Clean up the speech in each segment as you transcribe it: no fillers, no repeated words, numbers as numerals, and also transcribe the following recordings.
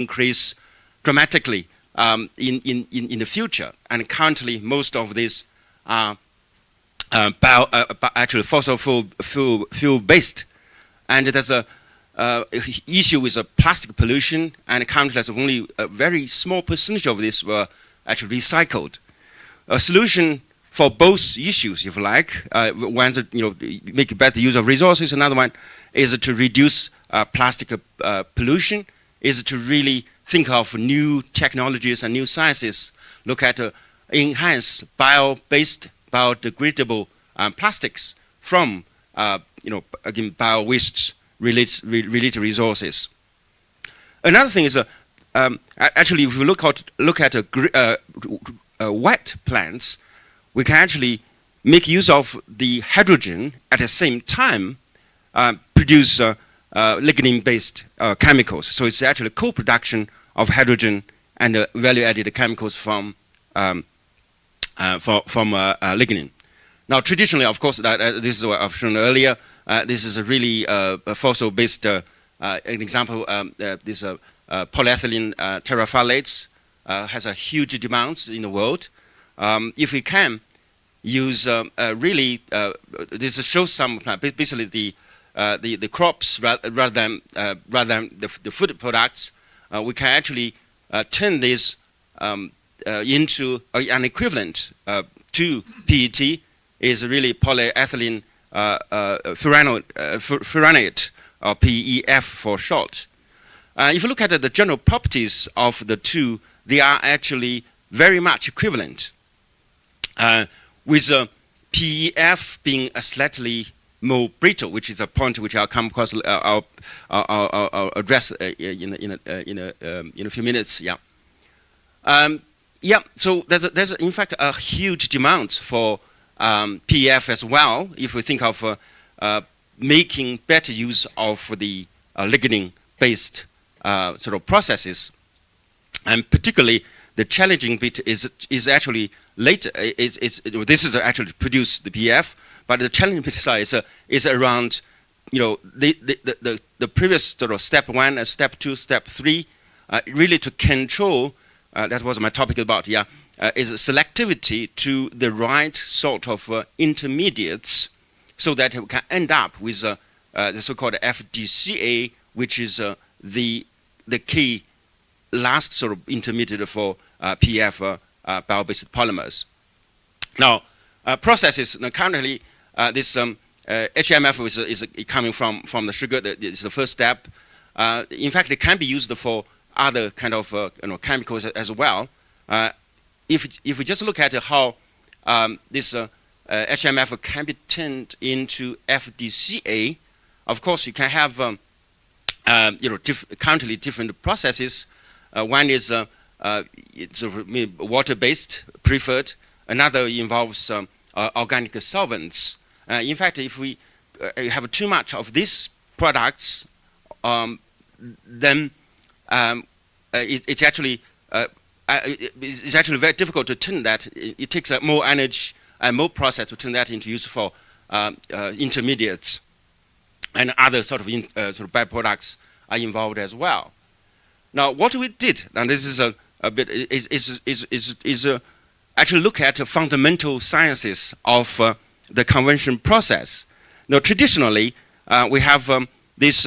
increase dramatically in the future. And currently, most of these are actually fossil fuel based. And there's a issue with plastic pollution, and currently there's only a very small percentage of this were actually recycled. A solution for both issues, if you like, one is make better use of resources. Another one is to reduce plastic pollution. Is to really think of new technologies and new sciences. Look at enhance bio-based, biodegradable plastics from again bio-waste related resources. Another thing is actually if we look at wet plants, we can actually make use of the hydrogen at the same time produce lignin-based chemicals. So it's actually co-production of hydrogen and value-added chemicals from lignin. Now, traditionally, of course, this is what I've shown earlier. This is a really fossil-based an example. This polyethylene terephthalate has a huge demands in the world. If we can use really, this shows some basically the crops rather than the food products. We can actually turn this into an equivalent to PET. Is really polyethylene furanate, or PEF for short. If you look at the general properties of the two, they are actually very much equivalent. With PEF being a slightly more brittle, which is a point which I'll come across. I'll address in a few minutes. Yeah. So there's in fact a huge demand for PEF as well, if we think of making better use of the lignin-based sort of processes. And particularly, the challenging bit is actually later. This is actually to produce the PEF, but the challenging bit is around, the previous sort of step 1, step 2, step 3, really to control. That was my topic about. Yeah. Is selectivity to the right sort of intermediates, so that we can end up with the so-called FDCA, which is the key last sort of intermediate for PEF bio-based polymers. Now, processes currently this HMF is coming from the sugar. It's the first step. In fact, it can be used for other kind of chemicals as well. If we just look at how this HMF can be turned into FDCA, of course you can have currently different processes. One is water-based, preferred. Another involves organic solvents. In fact, if we have too much of these products, then it's actually very difficult to turn that. It takes more energy and more process to turn that into useful intermediates, and other sort of byproducts are involved as well. Now, what we did, and this is a bit, is actually look at the fundamental sciences of the conversion process. Now, traditionally, we have this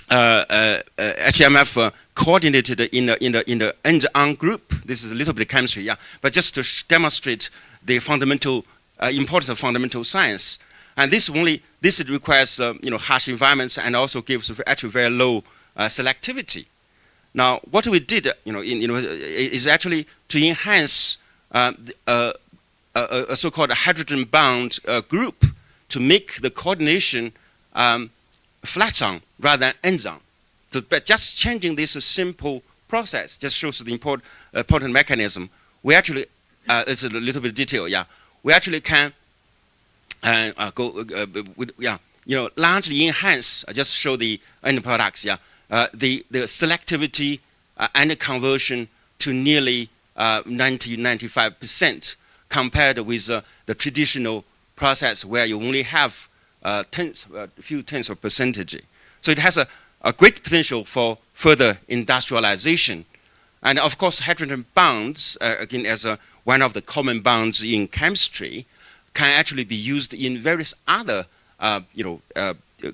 HMF coordinated in the end-on group. This is a little bit of chemistry, yeah, but just to demonstrate the fundamental importance of fundamental science. And this requires harsh environments, and also gives actually very low selectivity. Now, what we did, is actually to enhance a so-called hydrogen-bound group to make the coordination flat-on rather than ends-on. So, but just changing this simple process just shows the important mechanism. We actually, it's a little bit of detail, yeah. We actually can largely enhance. I just show the end products, yeah. The selectivity and conversion to nearly 95% compared with the traditional process where you only have a few tenths of percentage. So it has a great potential for further industrialization. And of course, hydrogen bonds, again, as one of the common bonds in chemistry, can actually be used in various other,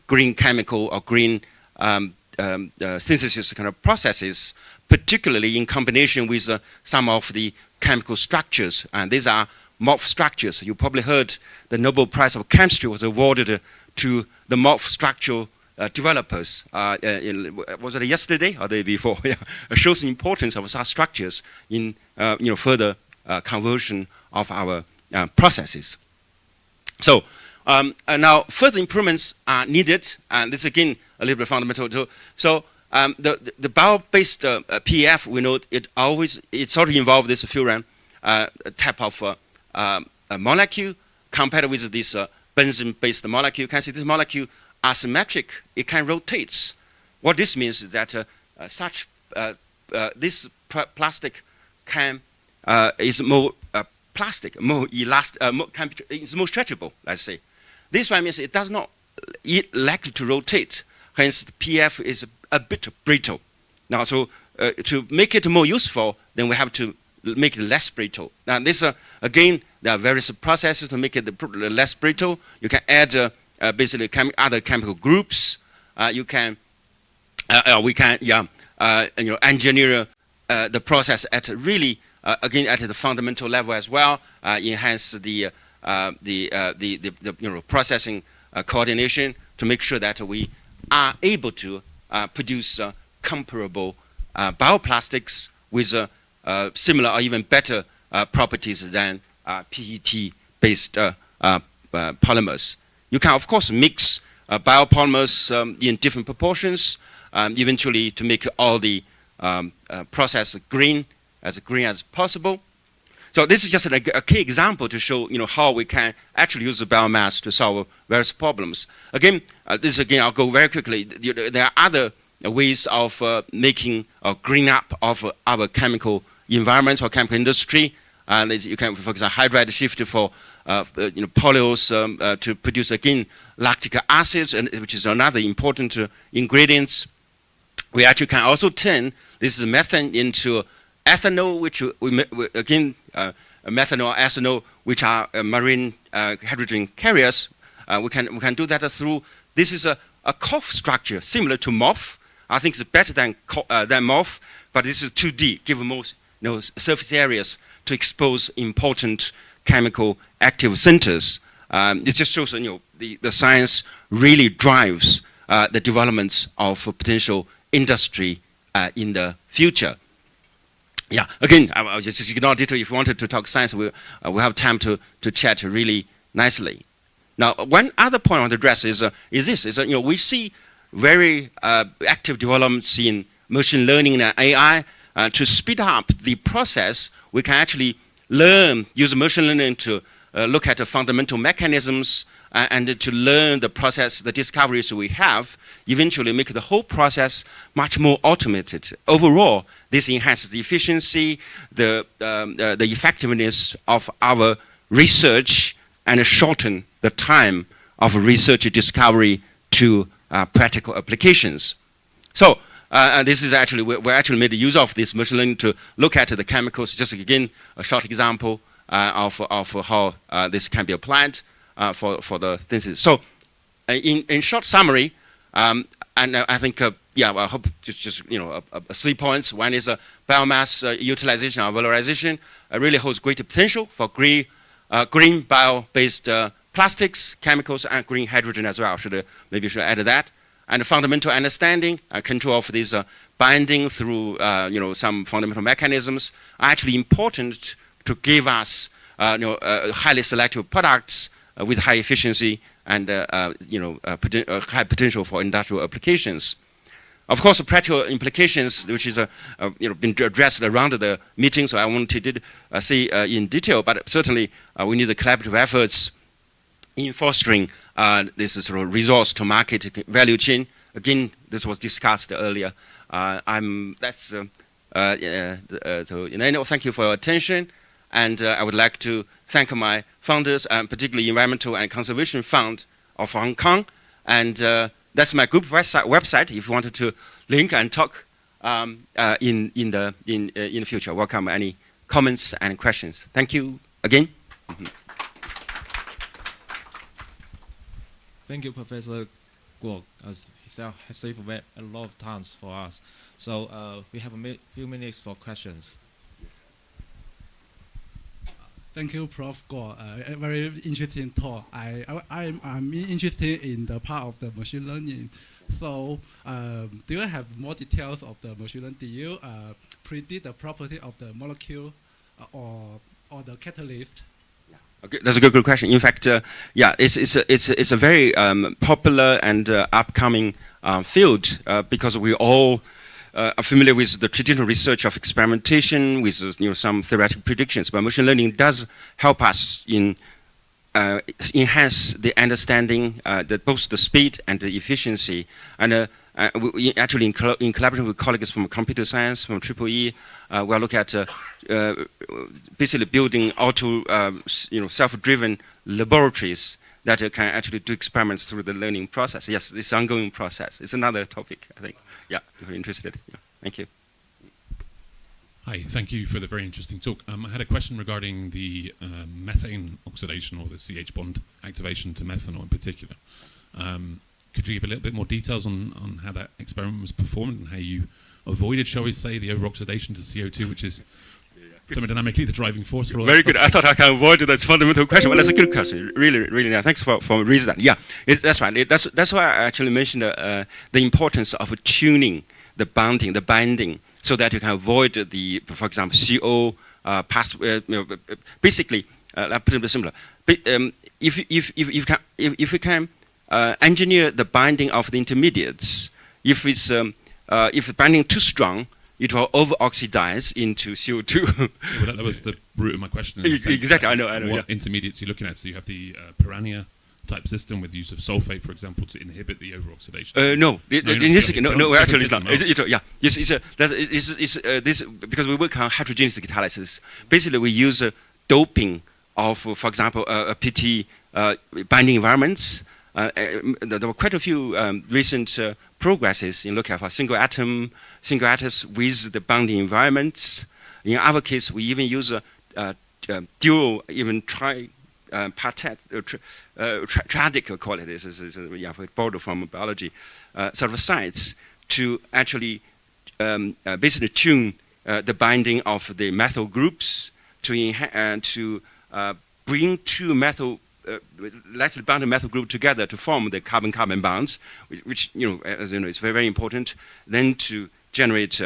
green chemical or green synthesis kind of processes, particularly in combination with some of the chemical structures. And these are morph structures. You probably heard the Nobel Prize of Chemistry was awarded to the morph structural developers. Was it yesterday or the day before? Yeah. It shows the importance of such structures in further conversion of our processes. So now further improvements are needed, and this again a little bit fundamental too. So the bio-based PEF, we know it sort of involves this furan type of a molecule compared with this benzene-based molecule. You can see this molecule are symmetric. It can rotate. What this means is that this plastic can is more plastic, more elastic, is more stretchable. Let's say this one means it does not likely to rotate. Hence, the PF is a bit brittle. Now, so to make it more useful, then we have to make it less brittle. Now, this again, there are various processes to make it less brittle. You can add basically other chemical groups. We can engineer the process at really again at the fundamental level as well. Enhance the processing coordination to make sure that we are able to produce comparable bioplastics with similar or even better properties than PET-based polymers. You can, of course, mix biopolymers in different proportions, eventually to make all the process green as possible. So this is just a key example to show how we can actually use the biomass to solve various problems. Again, I'll go very quickly. There are other ways of making a green up of our chemical environments or chemical industry. You can, for example, hydride shift for polyols to produce again lactic acids, which is another important ingredients. We actually can also turn this methane into ethanol, which methanol or ethanol, which are marine hydrogen carriers. We can do that through. This is a COF structure similar to MOF. I think it's better than MOF, but this is 2D, give more surface areas to expose important chemical active centers. It just shows the science really drives the developments of potential industry in the future. Yeah, again, I'll just ignore detail. If you wanted to talk science, we'll have time to chat really nicely. Now, one other point I want to address is we see very active developments in machine learning and AI. To speed up the process, we can actually use machine learning to look at the fundamental mechanisms and to learn the process, the discoveries we have, eventually make the whole process much more automated. Overall, this enhances the efficiency, the effectiveness of our research, and shorten the time of research discovery to practical applications. So this is actually, we actually made use of this machine learning to look at the chemicals. Just again, a short example of how this can be applied for the things. So in short summary, and I think, I hope just 3 points. One is biomass utilization or valorization really holds great potential for green bio-based plastics, chemicals, and green hydrogen as well. Maybe should add that. And fundamental understanding and control of this binding through some fundamental mechanisms are actually important to give us highly selective products with high efficiency and high potential for industrial applications. Of course, the practical implications, which is been addressed around the meeting, so I wanted to see in detail, but certainly we need the collaborative efforts in fostering this sort of resource to market value chain. Again, this was discussed earlier. So thank you for your attention, and I would like to thank my founders, and particularly Environmental and Conservation Fund of Hong Kong, and that's my group website. If you wanted to link and talk in the future, welcome any comments and questions. Thank you again. Thank you, Professor Guo, as he has saved a lot of time for us. So we have a few minutes for questions. Thank you, Prof. Guo. A very interesting talk. I'm interested in the part of the machine learning. So, do you have more details of the machine learning? Do you predict the property of the molecule or the catalyst? Okay, that's a good question. In fact, yeah, it's a very popular and upcoming field because we all are familiar with the traditional research of experimentation with some theoretical predictions. But machine learning does help us in enhance the understanding, both the speed and the efficiency. And we actually, in collaboration with colleagues from computer science, from EEE, we'll look at basically building self-driven laboratories that can actually do experiments through the learning process. Yes, this ongoing process. It's another topic, I think. Yeah, if you're interested. Yeah. Thank you. Hi, thank you for the very interesting talk. I had a question regarding the methane oxidation or the CH bond activation to methanol in particular. Could you give a little bit more details on how that experiment was performed and how you avoided, shall we say, the over-oxidation to CO2, which is thermodynamically the driving force for all Very good. I thought I can avoid that fundamental question, but that's a good question. Really, really nice. Thanks for raising that. Yeah, that's right. That's why I actually mentioned the importance of tuning the binding, so that you can avoid the, for example, CO basically, I'll put it simpler. If we can engineer the binding of the intermediates, if the binding too strong, it will over-oxidize into CO2. Yeah, well, that was the root of my question. Exactly, I know. What intermediates you're looking at? So you have the piranha type system with use of sulfate, for example, to inhibit the over-oxidation. No, actually it's not. This because we work on heterogeneous catalysis. Basically, we use doping of, for example, PT binding environments. There were quite a few recent progresses in looking at single atoms with the binding environments. In our case, we even use dual, even triadic qualities. We borrow from biology sort of science to actually basically tune the binding of the methyl groups to bring two methyl lightly bound methyl group together to form the carbon-carbon bonds, which as you know, is very, very important. Then to generate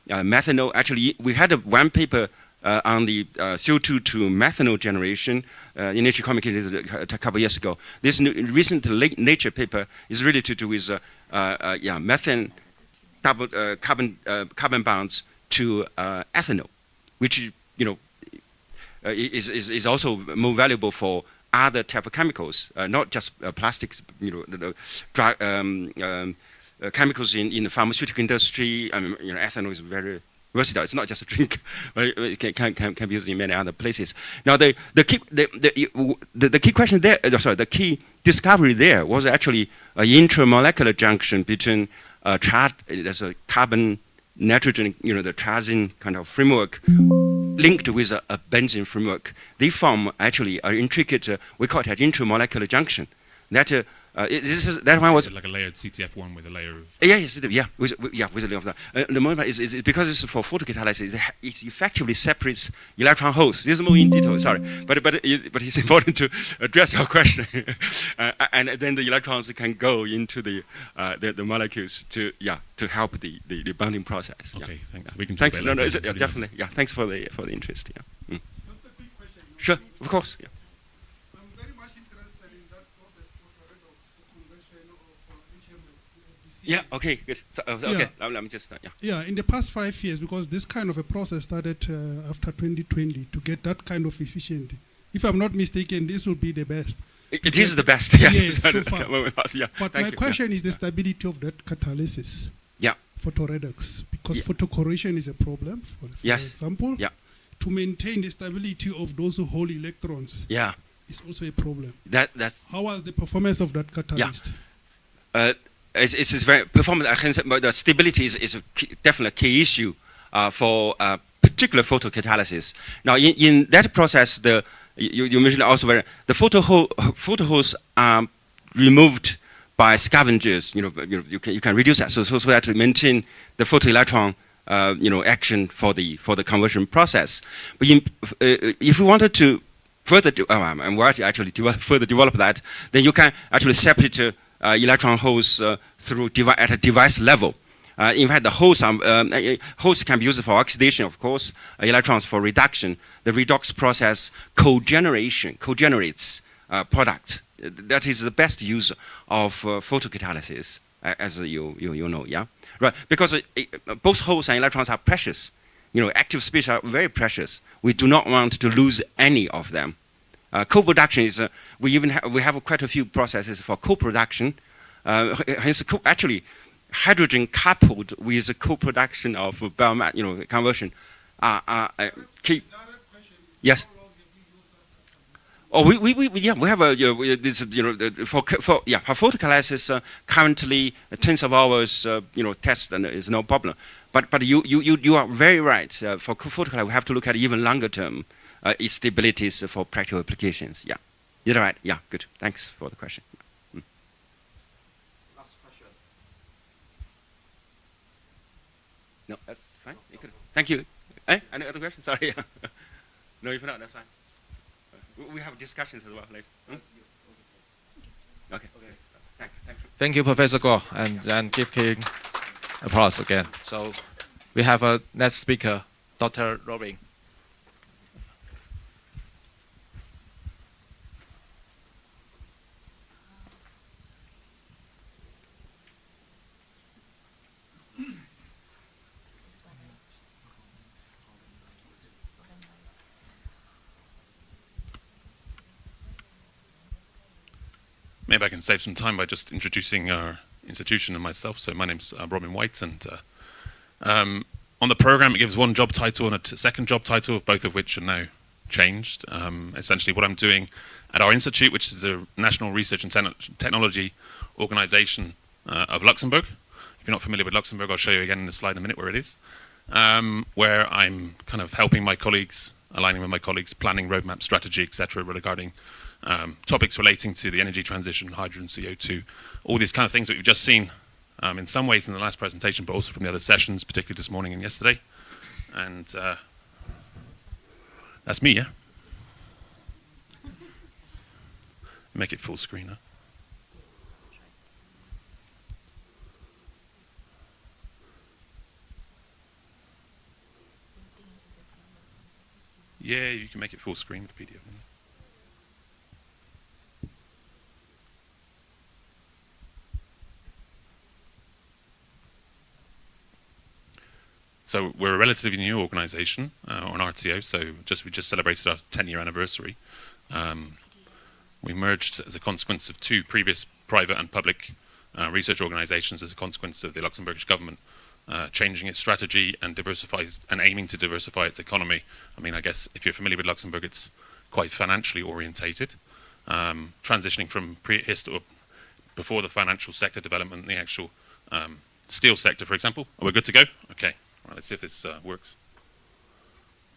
methanol. Actually, we had one paper on the CO2 to methanol generation in Nature Communications a couple of years ago. This recent Nature paper is really to do with methane carbon bonds to ethanol, which is also more valuable for other type of chemicals, not just plastics. Chemicals in the pharmaceutical industry. Ethanol is very versatile. It's not just a drink, but it can be used in many other places. Now, the key question there, the key discovery there was actually an intramolecular junction between there's a carbon nitrogen, the triazine kind of framework linked with a benzene framework. They form actually an intricate, we call it an intramolecular junction. That one was like a layered CTF1 with a layer of with a layer of that. The moment is because it's for photocatalysis, it effectively separates electron holes. This is more in detail, sorry, but it's important to address your question. And then the electrons can go into the molecules to help the bonding process. Okay, thanks. We can thanks. Talk about No, definitely. Yeah, thanks for the interest. Yeah. Just a quick question. Sure, of course. Yeah. I'm very much interested in that process for redox, the conversion of HMO. Yeah. Okay. Good. So, okay. Let me just start. Yeah. Yeah. In the past 5 years, because this kind of a process started after 2020 to get that kind of efficient. If I'm not mistaken, this will be the best. It is the best. Yeah. Yes, so far. Yeah. But my question is the stability of that catalysis. Yeah. Photoredox, because photocorrosion is a problem. For example. Yeah. To maintain the stability of those whole electrons. Yeah. Is also a problem. That's how was the performance of that catalyst? it's very performance. I can say, but the stability is definitely a key issue for particular photocatalysis. Now, in that process, you mentioned also the photo holes are removed by scavengers. You can reduce that so that to maintain the photoelectron action for the conversion process. But if you wanted to further further develop that, then you can actually separate electron holes at a device level. In fact, the holes can be used for oxidation, of course, electrons for reduction. The redox process co-generates product. That is the best use of photocatalysis, as you know, yeah? Right, because both holes and electrons are precious. Active species are very precious. We do not want to lose any of them. Co-production is, we have quite a few processes for co-production. Hence, actually, hydrogen coupled with co-production of biomass, conversion. Yes. Oh, we have for photocatalysis currently tens of hours test and is no problem. But you are very right. For photocatalysis, we have to look at even longer term stabilities for practical applications. Yeah, you're right. Yeah, good. Thanks for the question. Last question. No, that's fine. Thank you. Any other questions? Sorry. No, if not, that's fine. We have discussions as well later. Okay. Thank you, Professor Guo, and give King applause again. So we have a next speaker, Dr. Robin. Maybe I can save some time by just introducing our institution and myself. So my name's Robin White, and on the program it gives one job title and a second job title, both of which are now changed. Essentially what I'm doing at our institute, which is the National Research and Technology Organization of Luxembourg. If you're not familiar with Luxembourg, I'll show you again in the slide in a minute where it is, where I'm kind of helping my colleagues, aligning with my colleagues, planning roadmap strategy, etc., regarding topics relating to the energy transition, hydrogen, CO2, all these kind of things that we've just seen in some ways in the last presentation, but also from the other sessions, particularly this morning and yesterday. And that's me, yeah? Make it full screen, huh? Yeah, you can make it full screen with the PDF. So we're a relatively new organisation, or an RTO. So we just celebrated our 10-year anniversary. We merged as a consequence of two previous private and public research organisations, as a consequence of the Luxembourgish government changing its strategy and aiming to diversify its economy. I mean, I guess if you're familiar with Luxembourg, it's quite financially orientated, transitioning from before the financial sector development, the actual steel sector, for example. Are we good to go? Okay. Right, let's see if this works.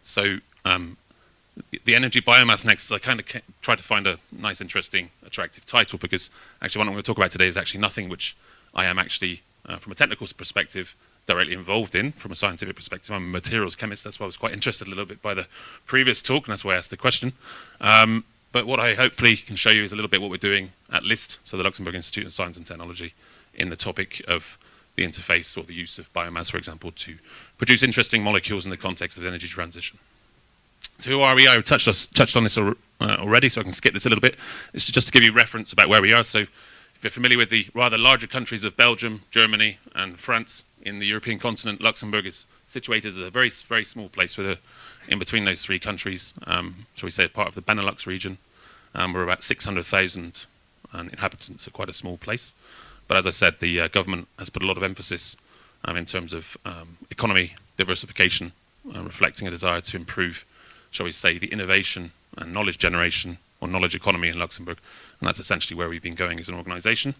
So the energy biomass next, I kind of tried to find a nice, interesting, attractive title, because actually what I'm going to talk about today is actually nothing which I am actually, from a technical perspective, directly involved in. From a scientific perspective, I'm a materials chemist. That's why I was quite interested a little bit by the previous talk, and that's why I asked the question. But what I hopefully can show you is a little bit what we're doing at LIST, so the Luxembourg Institute of Science and Technology, in the topic of the interface or the use of biomass, for example, to produce interesting molecules in the context of the energy transition. So who are we? I touched on this already, so I can skip this a little bit. This is just to give you reference about where we are. So if you're familiar with the rather larger countries of Belgium, Germany, and France in the European continent, Luxembourg is situated as a very, very small place in between those three countries, shall we say, part of the Benelux region. We're about 600,000 inhabitants, so quite a small place. But as I said, the government has put a lot of emphasis in terms of economy diversification, reflecting a desire to improve, shall we say, the innovation and knowledge generation or knowledge economy in Luxembourg. And that's essentially where we've been going as an organisation.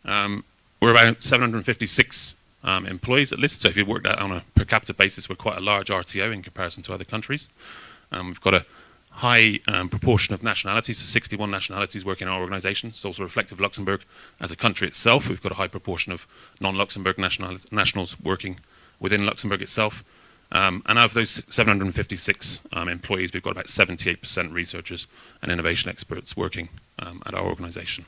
We're about 756 employees at LIST, so if you work that on a per capita basis, we're quite a large RTO in comparison to other countries. We've got a high proportion of nationalities, so 61 nationalities work in our organisation. It's also reflective of Luxembourg as a country itself. We've got a high proportion of non-Luxembourg nationals working within Luxembourg itself. And out of those 756 employees, we've got about 78% researchers and innovation experts working at our organisation.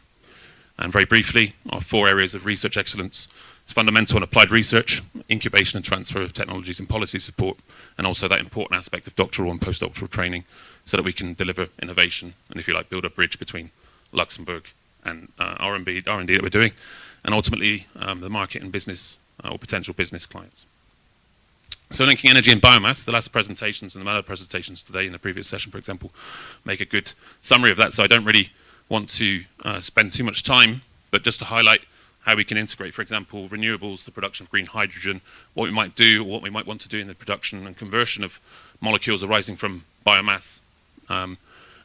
And very briefly, our 4 areas of research excellence is fundamental and applied research, incubation and transfer of technologies and policy support, and also that important aspect of doctoral and postdoctoral training so that we can deliver innovation and, if you like, build a bridge between Luxembourg and R&D that we're doing, and ultimately the market and business or potential business clients. So linking energy and biomass, the last presentations and the other presentations today in the previous session, for example, make a good summary of that. So I don't really want to spend too much time, but just to highlight how we can integrate, for example, renewables, the production of green hydrogen, what we might do, or what we might want to do in the production and conversion of molecules arising from biomass. And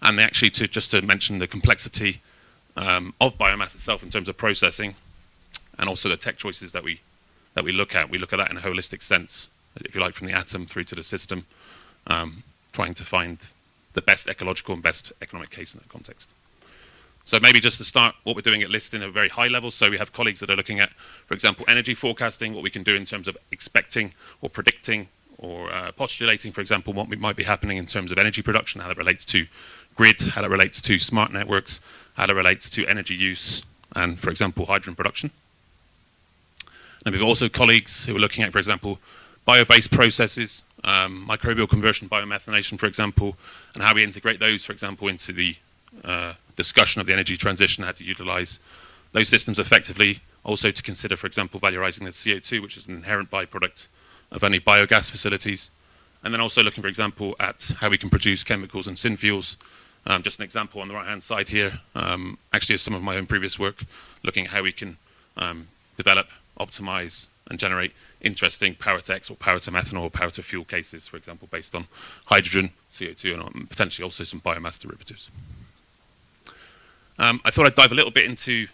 actually, just to mention the complexity of biomass itself in terms of processing, and also the tech choices that we look at. We look at that in a holistic sense, if you like, from the atom through to the system, trying to find the best ecological and best economic case in that context. So maybe just to start what we're doing at LIST in a very high level. So we have colleagues that are looking at, for example, energy forecasting, what we can do in terms of expecting or predicting or postulating, for example, what might be happening in terms of energy production, how that relates to grid, how that relates to smart networks, how that relates to energy use, and, for example, hydrogen production. And we've also colleagues who are looking at, for example, bio-based processes, microbial conversion, biomethanation, for example, and how we integrate those, for example, into the discussion of the energy transition, how to utilize those systems effectively. Also to consider, for example, valorizing the CO2, which is an inherent byproduct of any biogas facilities. And then also looking, for example, at how we can produce chemicals and synfuels. Just an example on the right-hand side here, actually of some of my own previous work, looking at how we can develop, optimize, and generate interesting power-to-X or power-to-methanol or power-to-fuel cases, for example, based on hydrogen, CO2, and potentially also some biomass derivatives. I thought I'd dive a little bit into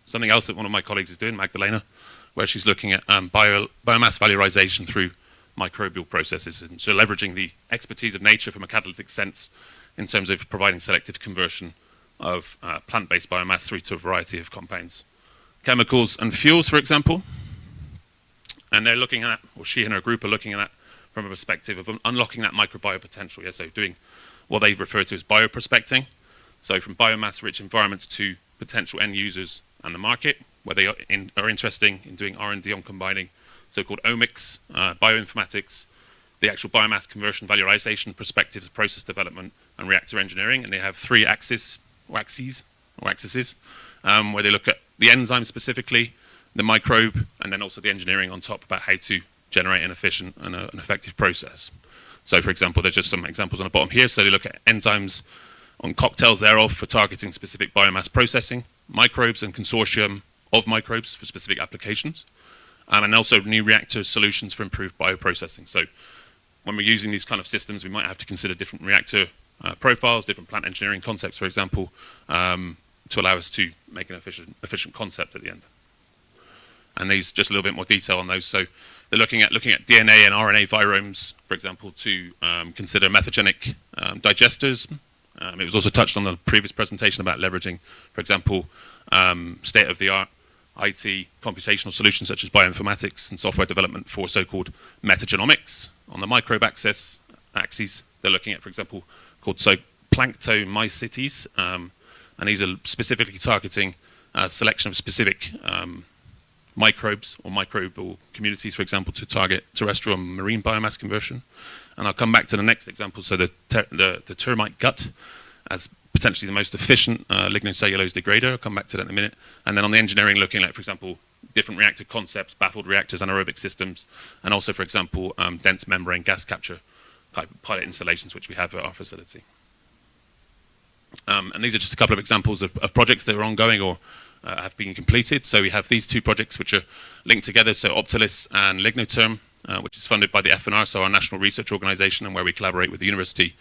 something else that one of my colleagues is doing, Magdalena, where she's looking at biomass valorization through microbial processes, and so leveraging the expertise of nature from a catalytic sense in terms of providing selective conversion of plant-based biomass through to a variety of compounds, chemicals and fuels, for example. And they're looking at, or she and her group are looking at that from a perspective of unlocking that microbiome potential. Yeah, so doing what they refer to as bioprospecting. So from biomass-rich environments to potential end users and the market, where they are interested in doing R&D on combining so-called omics, bioinformatics, the actual biomass conversion valorization perspectives of process development and reactor engineering. And they have 3 axes, where they look at the enzyme specifically, the microbe, and then also the engineering on top about how to generate an efficient and an effective process. So for example, there's just some examples on the bottom here. So they look at enzymes on cocktails thereof for targeting specific biomass processing, microbes and consortium of microbes for specific applications, and also new reactor solutions for improved bioprocessing. So when we're using these kind of systems, we might have to consider different reactor profiles, different plant engineering concepts, for example, to allow us to make an efficient concept at the end. And these, just a little bit more detail on those. So they're looking at DNA and RNA viromes, for example, to consider methogenic digesters. It was also touched on the previous presentation about leveraging, for example, state-of-the-art IT computational solutions such as bioinformatics and software development for so-called metagenomics. On the microbe axes, they're looking at, for example, called planktomycetes, and these are specifically targeting selection of specific microbes or microbial communities, for example, to target terrestrial and marine biomass conversion. And I'll come back to the next example, so the termite gut as potentially the most efficient lignocellulose degrader. I'll come back to that in a minute. And then on the engineering, looking at, for example, different reactor concepts, baffled reactors, anaerobic systems, and also, for example, dense membrane gas capture type of pilot installations, which we have at our facility. And these are just a couple of examples of projects that are ongoing or have been completed. So we have these 2 projects which are linked together, so Optilis and Lignoterm, which is funded by the FNR, so our national research organization, and where we collaborate with the university,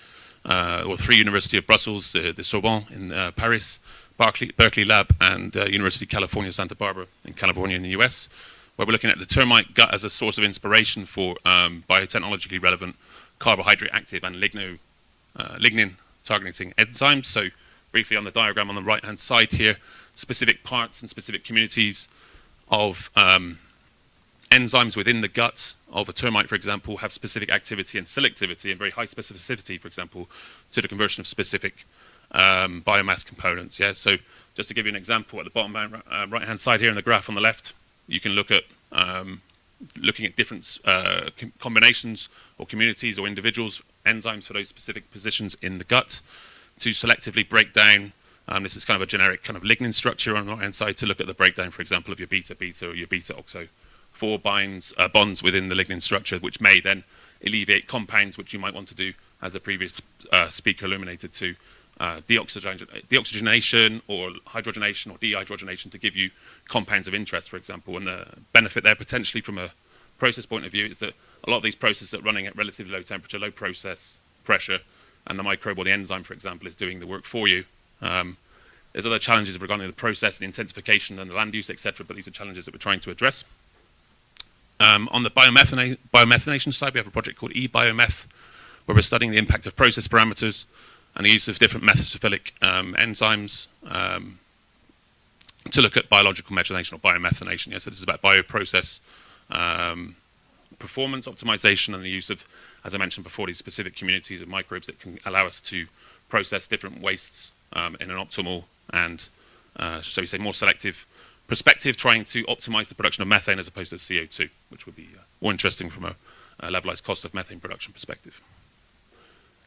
or 3 University of Brussels, the Sorbonne in Paris, Berkeley Lab and University of California, Santa Barbara in California in the US, where we're looking at the termite gut as a source of inspiration for biotechnologically relevant carbohydrate active and lignin targeting enzymes. So briefly on the diagram on the right hand side here, specific parts and specific communities of enzymes within the gut of a termite, for example, have specific activity and selectivity and very high specificity, for example, to the conversion of specific biomass components. Yeah, so just to give you an example, at the bottom right hand side here in the graph on the left, you can look at looking at different combinations or communities or individuals, enzymes for those specific positions in the gut to selectively break down. This is kind of a generic kind of lignin structure on the right hand side to look at the breakdown, for example, of your beta-beta or your beta-oxo 4 bonds within the lignin structure, which may then alleviate compounds which you might want to do, as the previous speaker illuminated, to deoxygenation or hydrogenation or dehydrogenation to give you compounds of interest, for example. And the benefit there potentially from a process point of view is that a lot of these processes are running at relatively low temperature, low process pressure, and the microbe or the enzyme, for example, is doing the work for you. There's other challenges regarding the process and intensification and the land use, etc., but these are challenges that we're trying to address. On the biomethanation side, we have a project called eBiometh, where we're studying the impact of process parameters and the use of different methoxyphilic enzymes to look at biological methanation or biomethanation. Yes, so this is about bioprocess performance optimization and the use of, as I mentioned before, these specific communities of microbes that can allow us to process different wastes in an optimal and, shall we say, more selective perspective, trying to optimize the production of methane as opposed to CO2, which would be more interesting from a levelized cost of methane production perspective.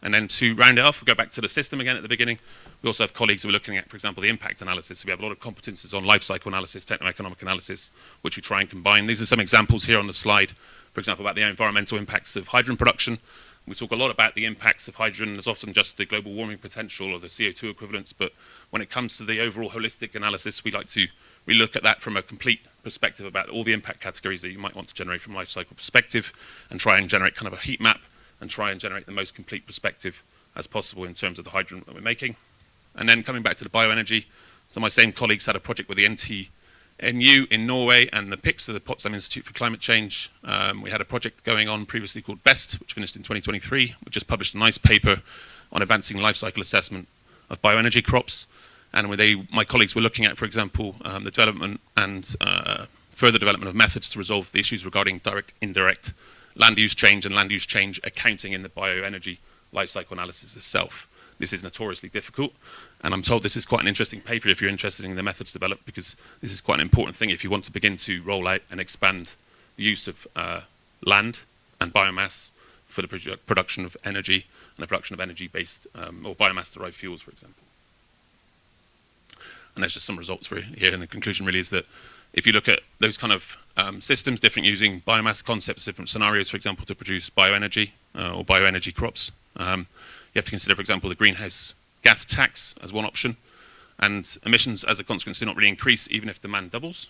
And then to round it off, we'll go back to the system again at the beginning. We also have colleagues who are looking at, for example, the impact analysis. So we have a lot of competences on life cycle analysis, techno-economic analysis, which we try and combine. These are some examples here on the slide, for example, about the environmental impacts of hydrogen production. We talk a lot about the impacts of hydrogen as often just the global warming potential or the CO2 equivalents, but when it comes to the overall holistic analysis, we like to look at that from a complete perspective about all the impact categories that you might want to generate from a life cycle perspective and try and generate kind of a heat map and try and generate the most complete perspective as possible in terms of the hydrogen that we're making. And then coming back to the bioenergy, so my same colleagues had a project with the NTNU in Norway and the PICS, the Potsdam Institute for Climate Change. We had a project going on previously called BEST, which finished in 2023. We just published a nice paper on advancing life cycle assessment of bioenergy crops. And my colleagues were looking at, for example, the development and further development of methods to resolve the issues regarding direct, indirect land use change and land use change accounting in the bioenergy life cycle analysis itself. This is notoriously difficult, and I'm told this is quite an interesting paper if you're interested in the methods developed, because this is quite an important thing if you want to begin to roll out and expand the use of land and biomass for the production of energy and the production of energy-based or biomass-derived fuels, for example. And there's just some results for here, and the conclusion really is that if you look at those kind of systems, different using biomass concepts, different scenarios, for example, to produce bioenergy or bioenergy crops, you have to consider, for example, the greenhouse gas tax as one option, and emissions as a consequence do not really increase even if demand doubles,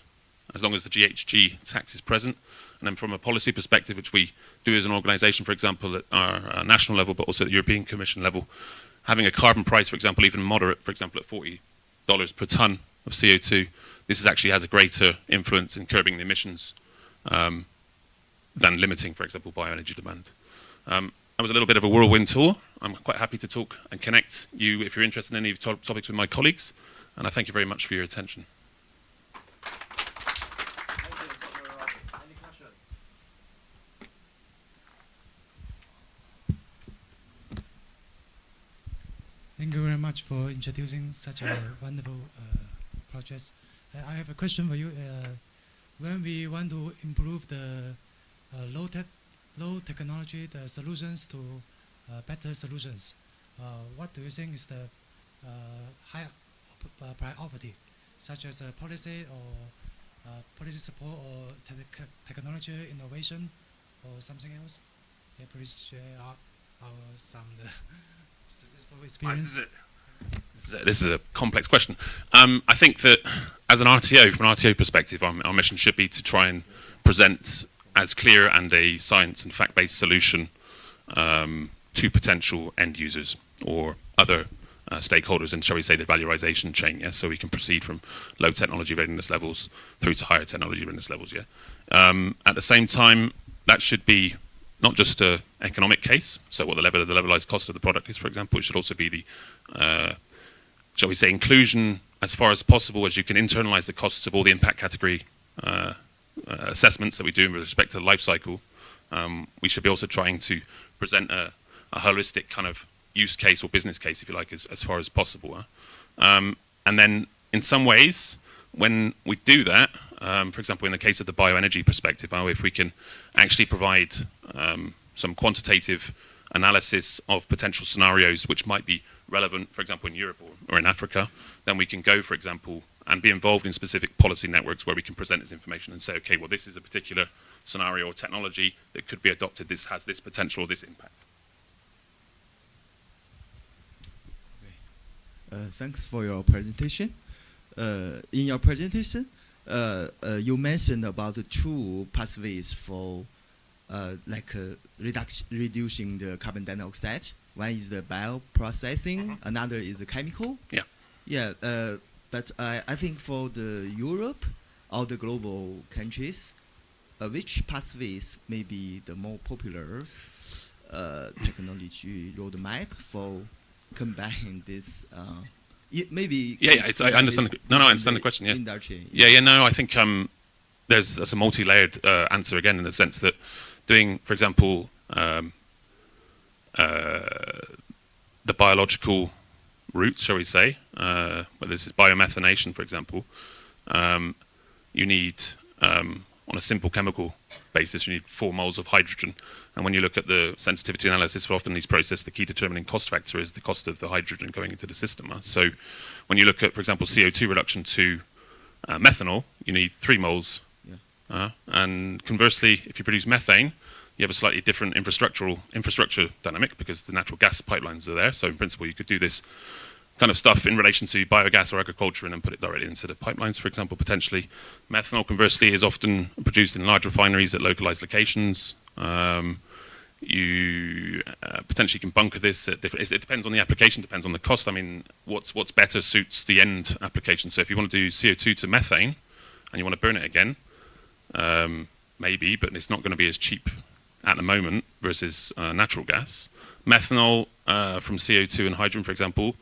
as long as the GHG tax is present. And then from a policy perspective, which we do as an organisation, for example, at our national level, but also at the European Commission level, having a carbon price, for example, even moderate, for example, at $40 per tonne of CO2, this actually has a greater influence in curbing the emissions than limiting, for example, bioenergy demand. That was a little bit of a whirlwind tour. I'm quite happy to talk and connect you if you're interested in any of the topics with my colleagues, and I thank you very much for your attention. Thank you very much for introducing such a wonderful project. I have a question for you. When we want to improve the low technology, the solutions to better solutions, what do you think is the high priority, such as policy or policy support or technology innovation or something else? Yeah, please share some successful experience. This is a complex question. I think that as an RTO, from an RTO perspective, our mission should be to try and present as clear and a science and fact-based solution to potential end users or other stakeholders in, shall we say, the valorization chain. Yeah, so we can proceed from low technology readiness levels through to higher technology readiness levels. Yeah. At the same time, that should be not just an economic case. So what the levelized cost of the product is, for example, it should also be the, shall we say, inclusion as far as possible, as you can internalize the costs of all the impact category assessments that we do with respect to the life cycle. We should be also trying to present a holistic kind of use case or business case, if you like, as far as possible. And then in some ways, when we do that, for example, in the case of the bioenergy perspective, if we can actually provide some quantitative analysis of potential scenarios which might be relevant, for example, in Europe or in Africa, then we can go, for example, and be involved in specific policy networks where we can present this information and say, okay, well, this is a particular scenario or technology that could be adopted. This has this potential or this impact. Thanks for your presentation. In your presentation, you mentioned about the two pathways for reducing the carbon dioxide. One is the bioprocessing, another is the chemical. Yeah. Yeah, but I think for the Europe or the global countries, which pathways may be the more popular technology roadmap for combining this? Maybe. Yeah, I understand. I understand the question. Yeah. Industry. Yeah. No, I think that's a multi-layered answer again, in the sense that doing, for example, the biological route, shall we say, whether this is biomethanation, for example, you need, on a simple chemical basis, you need 4 moles of hydrogen. And when you look at the sensitivity analysis for often these processes, the key determining cost factor is the cost of the hydrogen going into the system. So when you look at, for example, CO2 reduction to methanol, you need 3 moles. Yeah. And conversely, if you produce methane, you have a slightly different infrastructure dynamic because the natural gas pipelines are there. So in principle, you could do this kind of stuff in relation to biogas or agriculture and then put it directly into the pipelines, for example, potentially. Methanol, conversely, is often produced in large refineries at localized locations. You potentially can bunker this at different, it depends on the application, depends on the cost. I mean, what's better suits the end application. So if you want to do CO2 to methane and you want to burn it again, maybe, but it's not going to be as cheap at the moment versus natural gas. Methanol from CO2 and hydrogen, for example,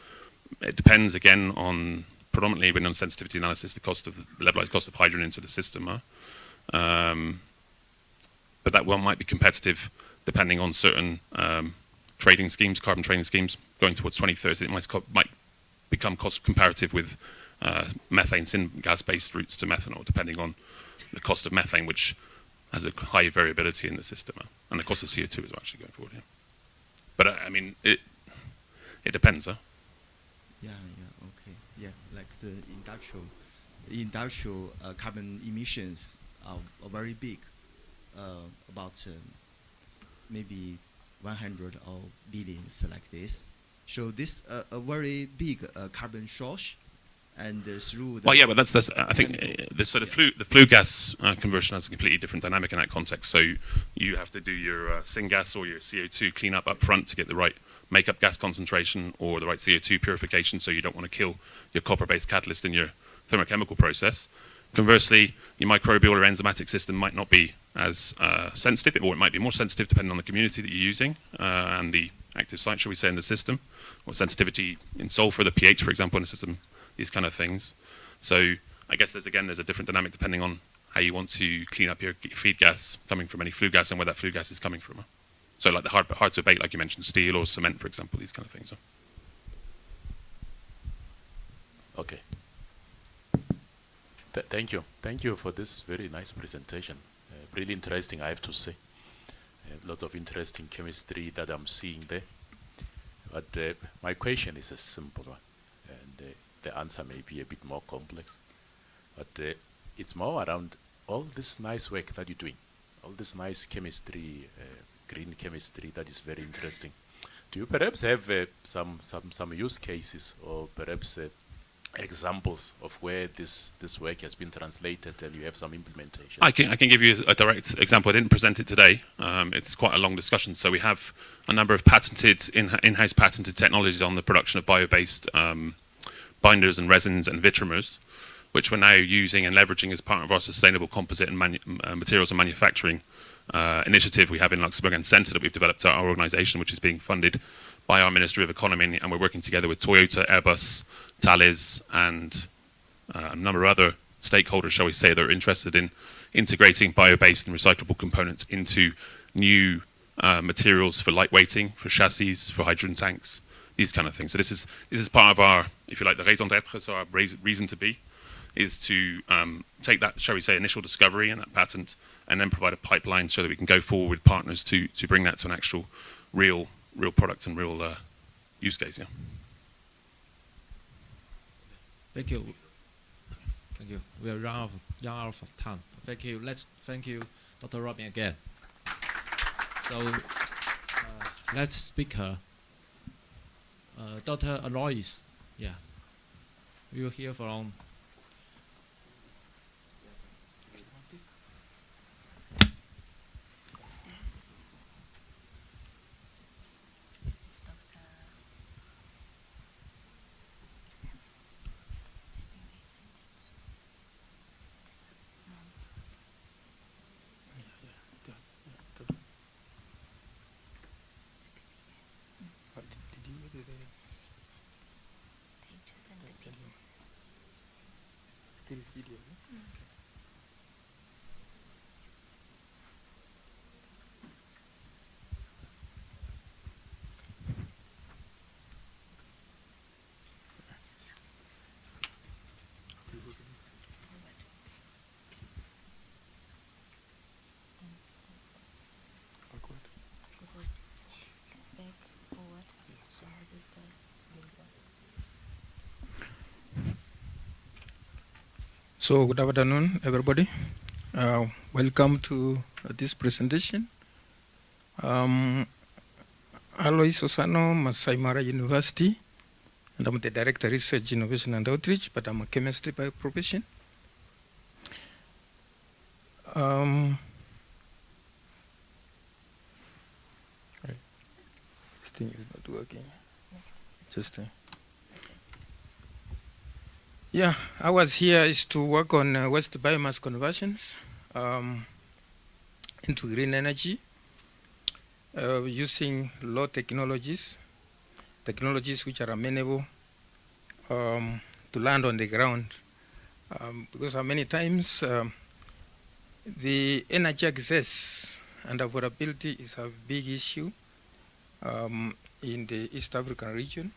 it depends again on predominantly with non-sensitivity analysis, the cost of the levelized cost of hydrogen into the system. But that one might be competitive depending on certain trading schemes, carbon trading schemes going towards 2030. It might become cost comparative with methane syngas-based routes to methanol, depending on the cost of methane, which has a high variability in the system, and the cost of CO2 is actually going forward. Yeah. But I mean, it depends. Yeah, okay. Yeah, like the industrial carbon emissions are very big, about maybe 100 or billions like this. So this a very big carbon source. And through the well, yeah, but that's I think the flue gas conversion has a completely different dynamic in that context. So you have to do your syngas or your CO2 cleanup up front to get the right makeup gas concentration or the right CO2 purification, so you don't want to kill your copper-based catalyst in your thermochemical process. Conversely, your microbial or enzymatic system might not be as sensitive, or it might be more sensitive depending on the community that you're using and the active site, shall we say, in the system, or sensitivity in sulfur, the pH, for example, in the system. These kind of things. So I guess there's a different dynamic depending on how you want to clean up your feed gas coming from any flue gas and where that flue gas is coming from. So like the hard to abate, like you mentioned, steel or cement, for example, these kind of things. Okay. Thank you. Thank you for this very nice presentation. Really interesting, I have to say. Lots of interesting chemistry that I'm seeing there. But my question is a simple one. And the answer may be a bit more complex, but it's more around all this nice work that you're doing, all this nice chemistry, green chemistry that is very interesting. Do you perhaps have some use cases, or perhaps examples of where this work has been translated and you have some implementation? I can give you a direct example. I didn't present it today. It's quite a long discussion. So we have a number of patented, in-house patented technologies on the production of bio-based binders and resins and vitrimers, which we're now using and leveraging as part of our sustainable composite and materials and manufacturing initiative we have in Luxembourg and centre that we've developed at our organisation, which is being funded by our Ministry of Economy, and we're working together with Toyota, Airbus, Thales, and a number of other stakeholders, shall we say, that are interested in integrating bio-based and recyclable components into new materials for lightweighting, for chassis, for hydrogen tanks, these kind of things. So this is part of our, if you like, the raison d'être, so our reason to be, is to take that, shall we say, initial discovery and that patent, and then provide a pipeline so that we can go forward with partners to bring that to an actual real product and real use case. Yeah. Thank you. Thank you. We are run out of time. Thank you. Thank you, Dr. Robin again. So, next speaker, Dr. Alois. Yeah, we will hear from. So good afternoon, everybody. Welcome to this presentation. Alois Osano, Masai Mara University, and I'm the Director of Research, Innovation and Outreach, but I'm a chemist by profession. Right. This thing is not working. Just yeah, ours here is to work on waste biomass conversions into green energy using low technologies which are amenable to land on the ground. Because many times the energy access and availability is a big issue in the East African region,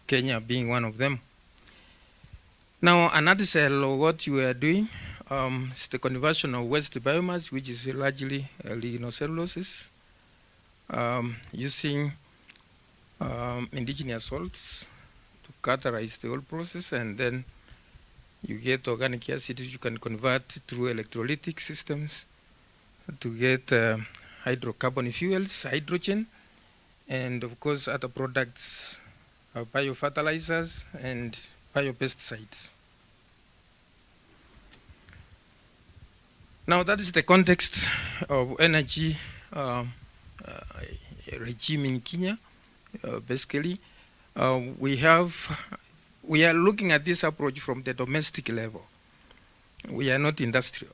Kenya being one of them. Now, another cell of what you are doing is the conversion of waste biomass, which is largely lignocelluloses, using indigenous salts to catalyze the whole process, and then you get organic acids you can convert through electrolytic systems to get hydrocarbon fuels, hydrogen, and of course other products, biofertilizers and biopesticides. Now that is the context of energy regime in Kenya. Basically, we are looking at this approach from the domestic level. We are not industrial.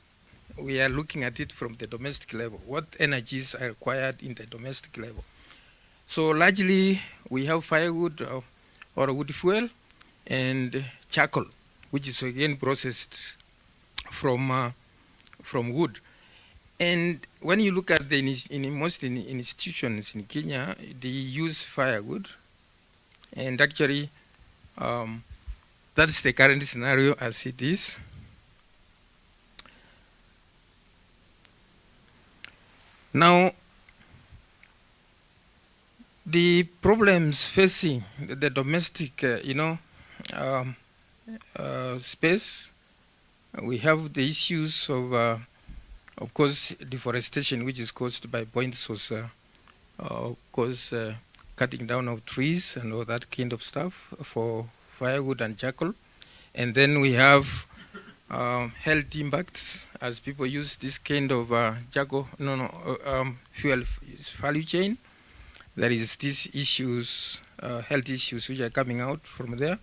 We are looking at it from the domestic level. What energies are required in the domestic level? So largely, we have firewood or wood fuel and charcoal, which is again processed from wood. And when you look at most institutions in Kenya, they use firewood, and actually that's the current scenario as it is. Now, the problems facing the domestic, space, we have the issues of course, deforestation, which is caused by point source, of course, cutting down of trees and all that kind of stuff for firewood and charcoal. And then we have health impacts as people use this kind of fuel value chain. There is these issues, health issues, which are coming out from there.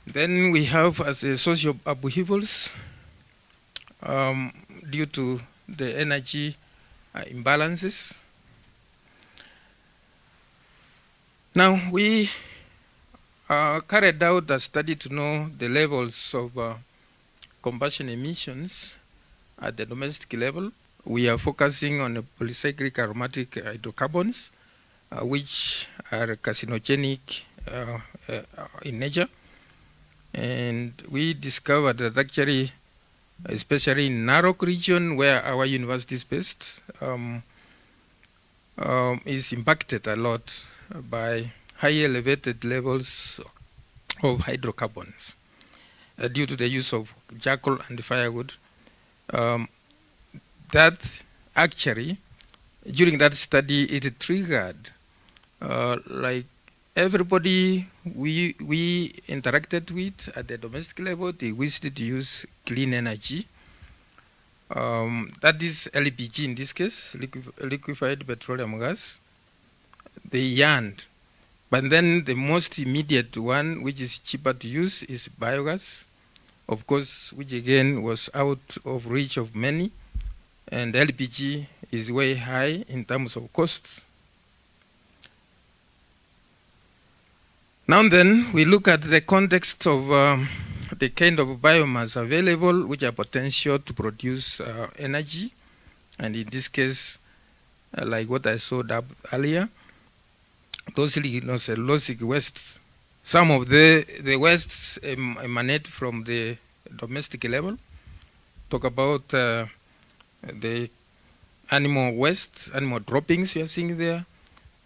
Then we have as a social upheavals due to the energy imbalances. Now we carried out a study to know the levels of combustion emissions at the domestic level. We are focusing on the polycyclic aromatic hydrocarbons, which are carcinogenic in nature. And we discovered that actually, especially in Narok region, where our university is based, is impacted a lot by high elevated levels of hydrocarbons due to the use of charcoal and firewood. That actually, during that study, it triggered like everybody we interacted with at the domestic level, they wished to use clean energy. That is LPG in this case, liquefied petroleum gas. They yearned. But then the most immediate one, which is cheaper to use, is biogas, of course, which again was out of reach of many. And LPG is way high in terms of costs. Now then, we look at the context of the kind of biomass available, which are potential to produce energy. And in this case, like what I showed up earlier, those cellulosic wastes, some of the wastes emanate from the domestic level. Talk about the animal waste, animal droppings you are seeing there.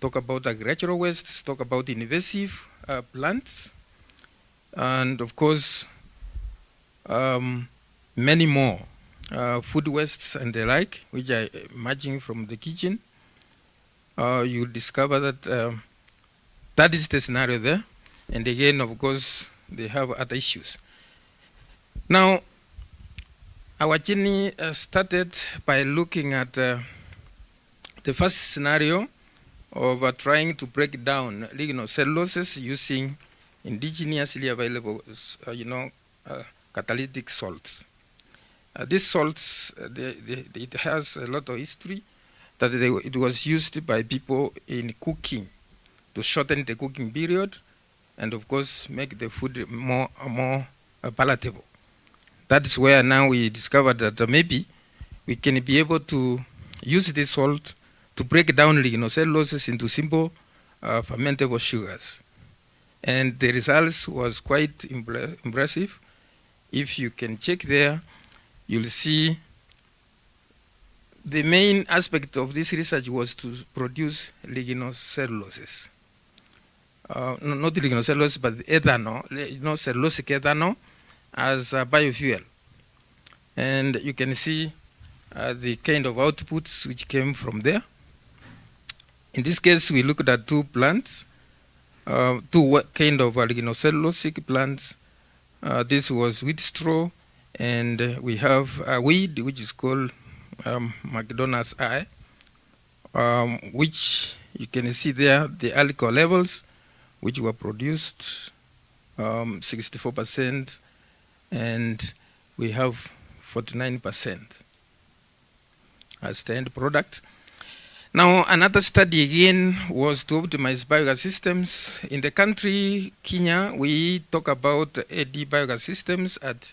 Talk about agricultural wastes, talk about invasive plants, and of course, many more food wastes and the like, which are emerging from the kitchen. You discover that that is the scenario there. And again, of course, they have other issues. Now, our journey started by looking at the first scenario of trying to break down lignocelluloses using indigenously available, catalytic salts. These salts, it has a lot of history that it was used by people in cooking to shorten the cooking period and, of course, make the food more palatable. That's where now we discovered that maybe we can be able to use this salt to break down lignocelluloses into simple fermentable sugars. And the results was quite impressive. If you can check there, you'll see the main aspect of this research was to produce lignocelluloses. Not lignocellulose, but ethanol, cellulosic ethanol as a biofuel. And you can see the kind of outputs which came from there. In this case, we looked at two plants, two kind of lignocellulosic plants. This was wheat straw, and we have a weed which is called McDonald's eye, which you can see there the alcohol levels, which were produced 64%, and we have 49% as the end product. Now, another study again was to optimize biogas systems. In the country, Kenya, we talk about AD biogas systems at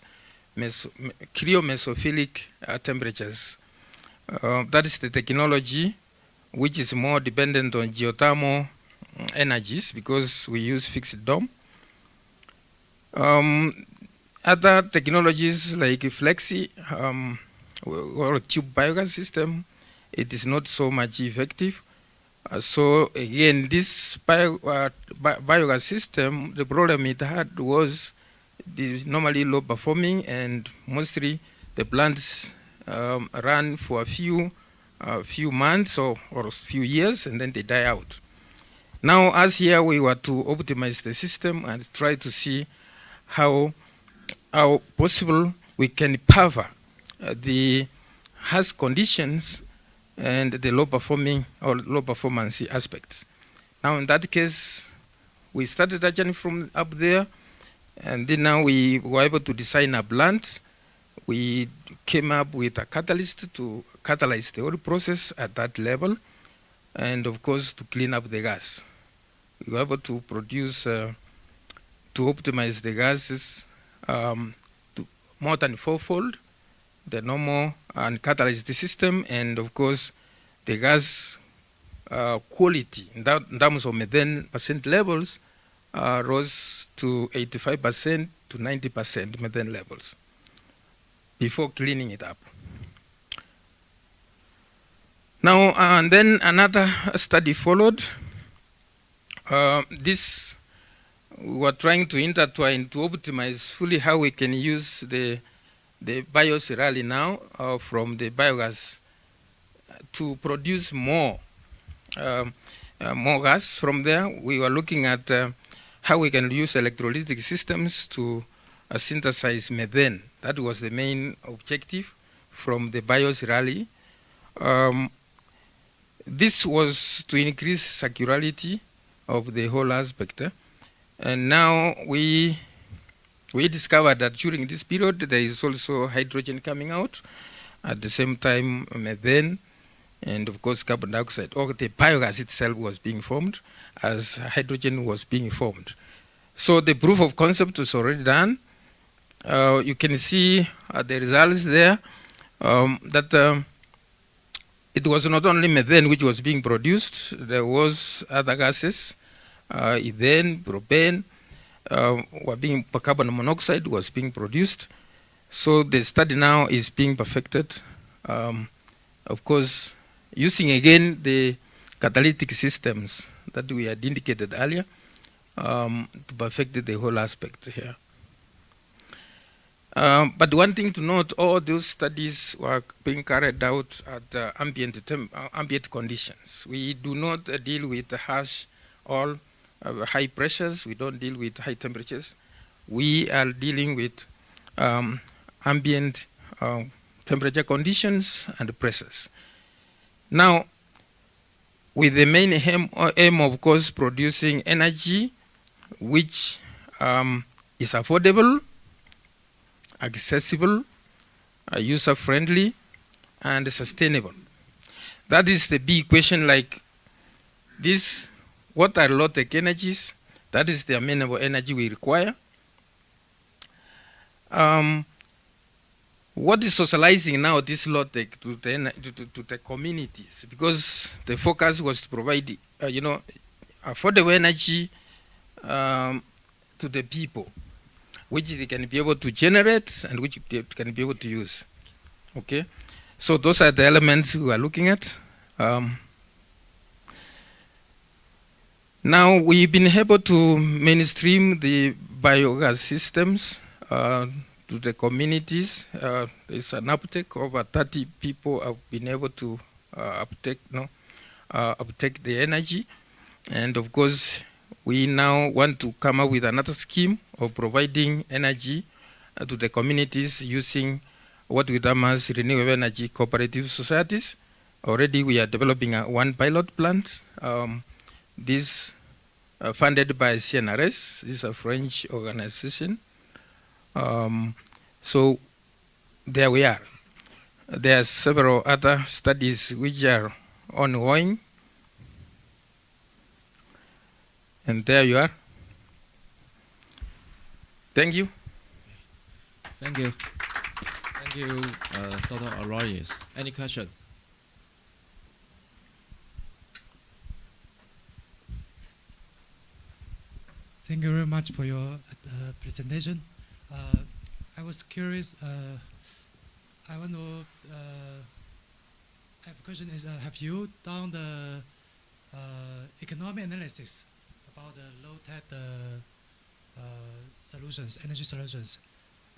cryomesophilic temperatures. That is the technology which is more dependent on geothermal energies because we use fixed dome. Other technologies like Flexi or tube biogas system, it is not so much effective. So again, this biogas system, the problem it had was normally low performing, and mostly the plants run for a few months or a few years, and then they die out. Now, as here we were to optimize the system and try to see how possible we can cover the harsh conditions and the low performing or low performance aspects. Now, in that case, we started a journey from up there, and then now we were able to design a plant. We came up with a catalyst to catalyze the whole process at that level, and of course to clean up the gas. We were able to produce, to optimize the gases to more than fourfold the normal and catalyze the system, and of course the gas quality in terms of methane percent levels rose to 85% to 90% methane levels before cleaning it up. Now, and then another study followed. This, we were trying to intertwine to optimize fully how we can use the bio-cereal now from the biogas to produce more gas from there. We were looking at how we can use electrolytic systems to synthesize methane. That was the main objective from the bio-cereal. This was to increase circularity of the whole aspect. And now we discovered that during this period there is also hydrogen coming out, at the same time methane, and of course carbon dioxide, or the biogas itself was being formed as hydrogen was being formed. So the proof of concept was already done. You can see the results there, that it was not only methane which was being produced, there was other gases, ethane, propane, carbon monoxide was being produced. So the study now is being perfected. Of course, using again the catalytic systems that we had indicated earlier to perfect the whole aspect here. But one thing to note, all those studies were being carried out at ambient conditions. We do not deal with harsh or high pressures. We don't deal with high temperatures. We are dealing with ambient temperature conditions and pressures. Now, with the main aim of course, producing energy which is affordable, accessible, user-friendly, and sustainable. That is the big question, like this, what are low-tech energies? That is the amenable energy we require. What is socializing now this low-tech to the communities? Because the focus was to provide, affordable energy to the people, which they can be able to generate and which they can be able to use. Okay, so those are the elements we are looking at. Now we've been able to mainstream the biogas systems to the communities. There's an uptake. Over 30 people have been able to uptake the energy, and of course we now want to come up with another scheme of providing energy to the communities using what we term as renewable energy cooperative societies. Already we are developing one pilot plant. This funded by CNRS. This is a French organization. So there we are. There are several other studies which are ongoing. And there you are. Thank you. Thank you. Thank you, Dr. Arroyes. Any questions? Thank you very much for your presentation. I was curious. I want to. I have a question. Have you done the economic analysis about the low-tech solutions, energy solutions?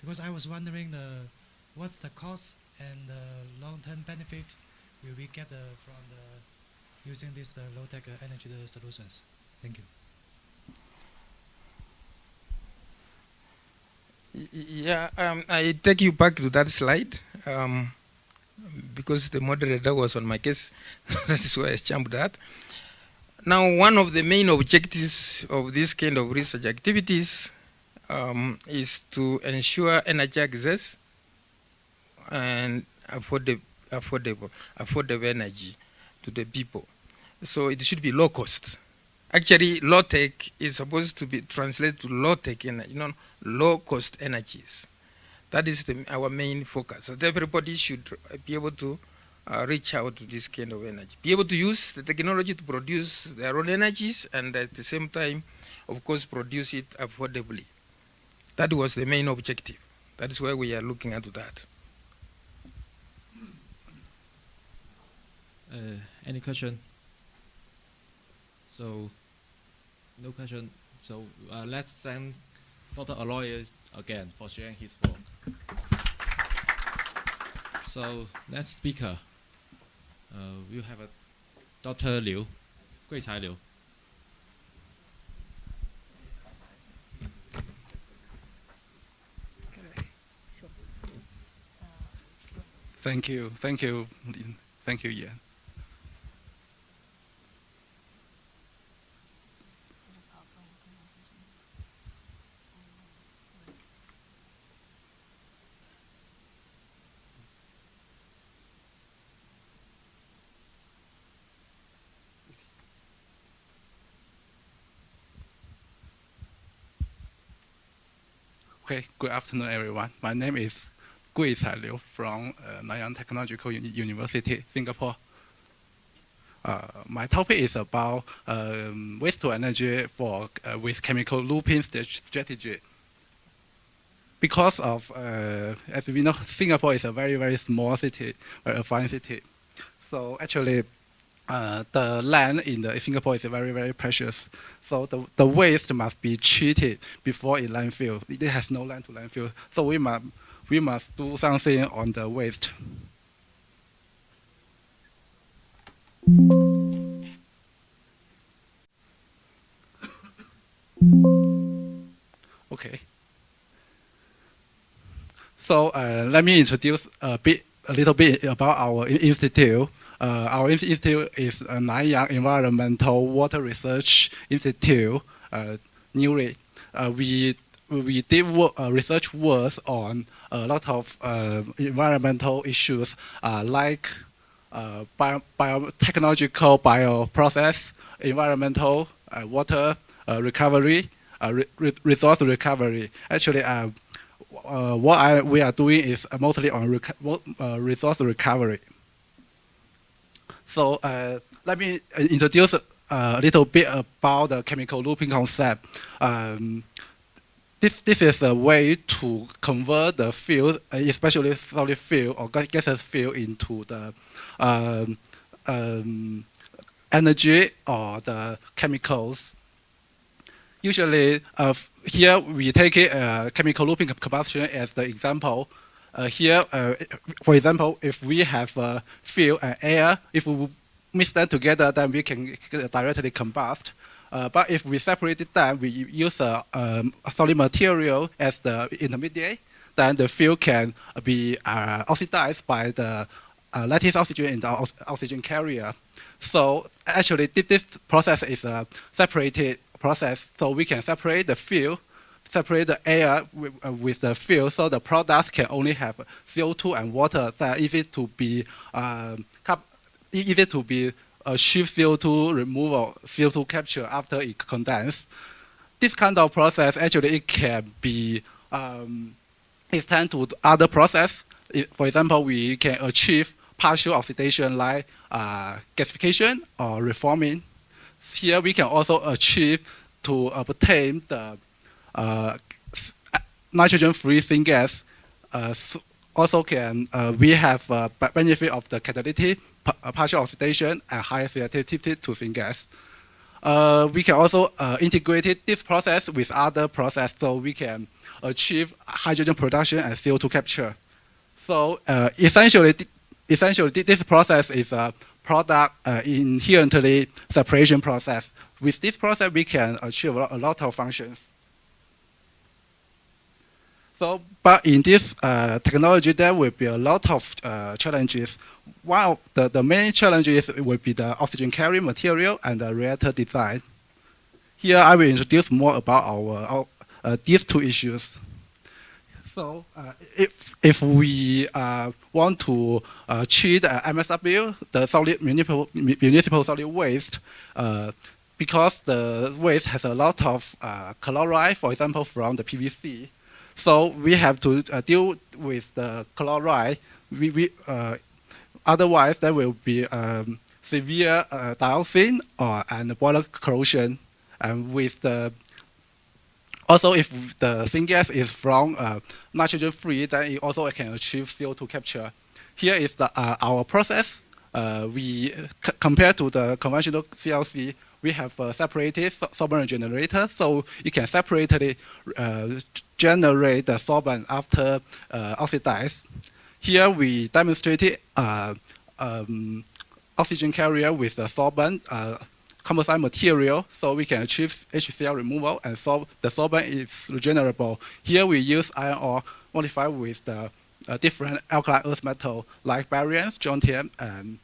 Because I was wondering what's the cost and the long-term benefit will we get from using these low-tech energy solutions? Thank you. Yeah, I take you back to that slide because the moderator was on my case. That is why I jumped that. Now, one of the main objectives of this kind of research activities is to ensure energy access and affordable energy to the people. So it should be low cost. Actually, low tech is supposed to be translated to low tech and low cost energies. That is our main focus. That everybody should be able to reach out to this kind of energy, be able to use the technology to produce their own energies, and at the same time, of course, produce it affordably. That was the main objective. That is why we are looking at that. Any question? So, no question. So let's thank Dr. Aloysius again for sharing his work. So next speaker, we have a Dr. Liu, Guicai Liu. Thank you, Ian. Okay, good afternoon, everyone. My name is Guicai Liu from Nanyang Technological University, Singapore. My topic is about waste to energy for with chemical looping strategy. Because of, as we know, Singapore is a very, very small city, very fine city. So actually, the land in Singapore is very, very precious. So the waste must be treated before in landfill. It has no land to landfill. So we must do something on the waste. Okay. So let me introduce a little bit about our institute. Our institute is Nanyang Environmental Water Research Institute, newly. We did research work on a lot of environmental issues like biotechnological bioprocess, environmental, water recovery, resource recovery. Actually, what we are doing is mostly on resource recovery. So let me introduce a little bit about the chemical looping concept. This is a way to convert the fuel, especially solid fuel or gaseous fuel, into the energy or the chemicals. Usually, here we take chemical looping combustion as the example. Here, for example, if we have fuel and air, if we mix them together, then we can directly combust. But if we separated them, we use a solid material as the intermediate, then the fuel can be oxidized by the lattice oxygen in the oxygen carrier. So actually, this process is a separated process. So we can separate the fuel, separate the air with the fuel, so the products can only have CO2 and water that are easy to be achieve CO2 removal, CO2 capture after it condenses. This kind of process actually it can be extended to other process. For example, we can achieve partial oxidation like gasification or reforming. Here we can also achieve to obtain the nitrogen-free syngas. Also can we have benefit of the catalytic partial oxidation and higher reactivity to syngas. We can also integrate this process with other process, so we can achieve hydrogen production and CO2 capture. So essentially, this process is a product inherently separation process. with this process, we can achieve a lot of functions. So, but in this technology, there will be a lot of challenges. One of the main challenges will be the oxygen carrying material and the reactor design. Here, I will introduce more about these two issues. So, if we want to treat MSW, the solid municipal solid waste, because the waste has a lot of chloride, for example, from the PVC. So we have to deal with the chloride. Otherwise, there will be severe dioxin and boiler corrosion. And with the also, if the syngas is from nitrogen-free, then it also can achieve CO2 capture. Here is our process. Compared to the conventional CLC, we have a separated sorbent generator, so you can separately generate the sorbent after oxidize. Here we demonstrated oxygen carrier with a sorbent composite material, so we can achieve HCl removal, and so the sorbent is regenerable. Here we use iron ore modified with the different alkaline earth metal like barium, strontium, and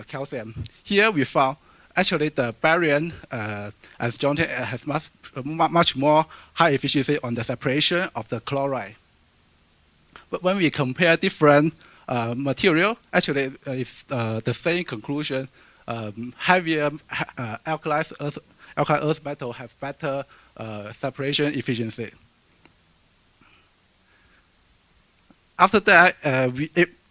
calcium. Here we found actually the barium and strontium has much more high efficiency on the separation of the chloride. But when we compare different material, actually it's the same conclusion. Heavier alkaline earth metal have better separation efficiency. After that,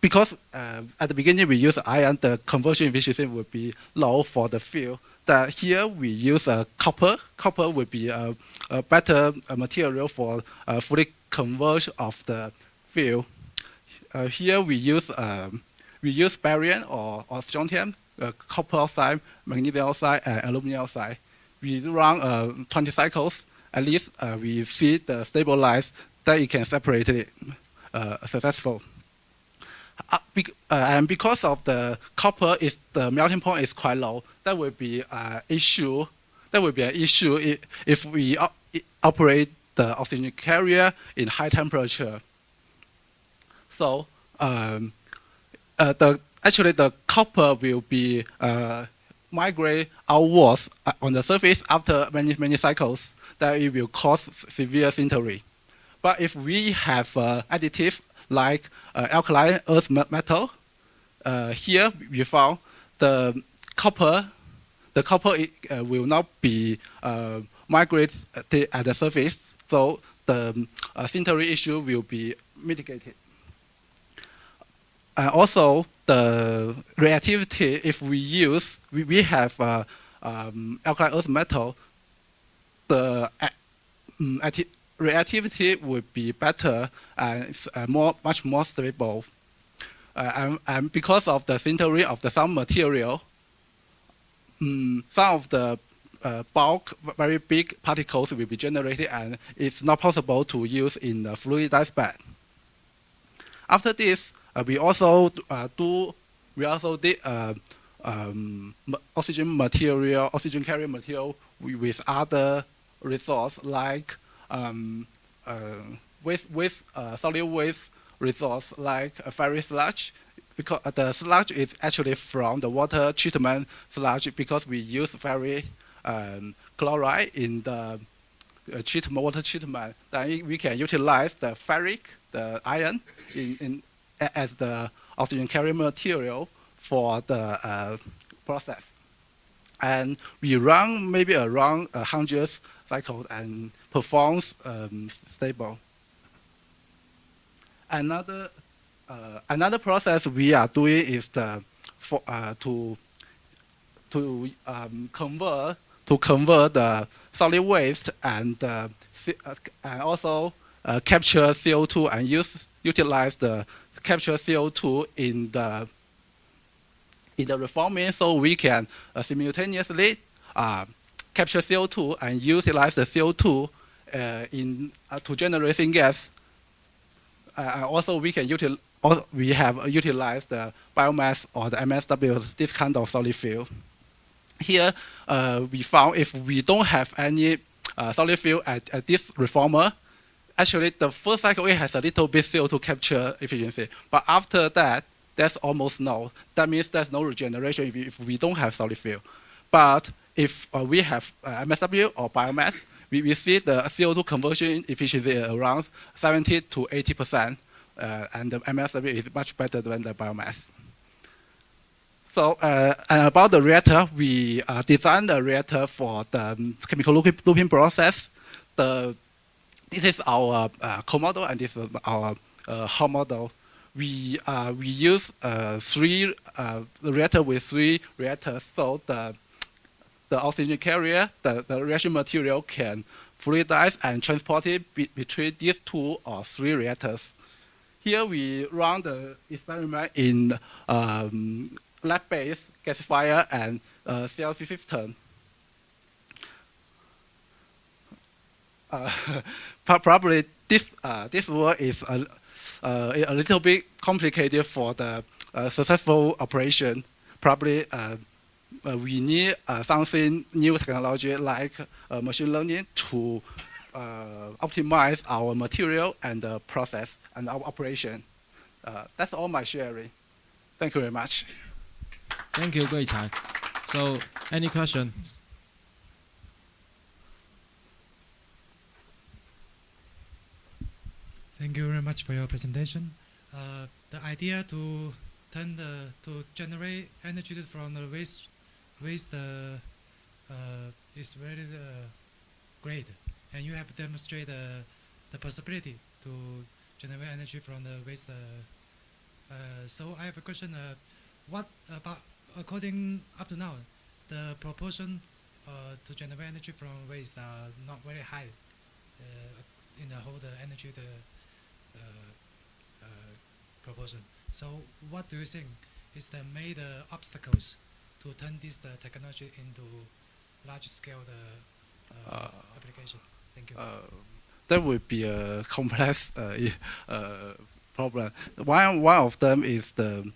because at the beginning we use iron, the conversion efficiency would be low for the fuel. That here we use copper. Copper would be a better material for fully conversion of the fuel. Here we use barium or strontium, copper oxide, magnesium oxide, and aluminum oxide. We run 20 cycles. At least we see the stabilize that it can separate it successful. And because of the copper, the melting point is quite low. That will be an issue. That will be an issue if we operate the oxygen carrier in high temperature. So actually the copper will be migrate outwards on the surface after many cycles. That it will cause severe sintering. But if we have additive like alkaline earth metal, here we found the copper will not be migrated at the surface, so the sintering issue will be mitigated. Also, the reactivity, if we have alkaline earth metal, the reactivity would be better and much more stable. And because of the sintering of some material, some of the bulk, very big particles will be generated, and it's not possible to use in the fluidized bed. After this, we also did oxygen carrier material with other resource like solid waste resource like ferry sludge, because the sludge is actually from the water treatment sludge, because we use ferry chloride in the water treatment. Then we can utilize the ferric, the iron, as the oxygen carrier material for the process. And we run maybe around 100 cycles and performs stable. Another process we are doing is to convert the solid waste and also capture CO2 and utilize the capture CO2 in the reforming, so we can simultaneously capture CO2 and utilize the CO2 to generate syngas. Also, we have utilized the biomass or the MSW, this kind of solid fuel. Here, we found if we don't have any solid fuel at this reformer, actually the first cycle it has a little bit CO2 capture efficiency, but after that, there's almost no. That means there's no regeneration if we don't have solid fuel. But if we have MSW or biomass, we see the CO2 conversion efficiency around 70 to 80%, and the MSW is much better than the biomass. So, and about the reactor, we designed a reactor for the chemical looping process. This is our co-model, and this is our hot model. We use the reactor with 3 reactors, so the oxygen carrier, the reaction material can fluidize and transport it between these 2 or 3 reactors. Here we run the experiment in lab-based gasifier and CLC system. Probably this work is a little bit complicated for the successful operation. Probably we need something new technology like machine learning to optimize our material and the process and our operation. That's all my sharing. Thank you very much. Thank you, Gui Cai. So, any questions? Thank you very much for your presentation. The idea to generate energy from the waste is very great, and you have demonstrated the possibility to generate energy from the waste. So I have a question. What about, according up to now, the proportion to generate energy from waste are not very high in the whole energy proportion. So what do you think is the major obstacles to turn this technology into large-scale application? Thank you. That would be a complex problem. One of them is the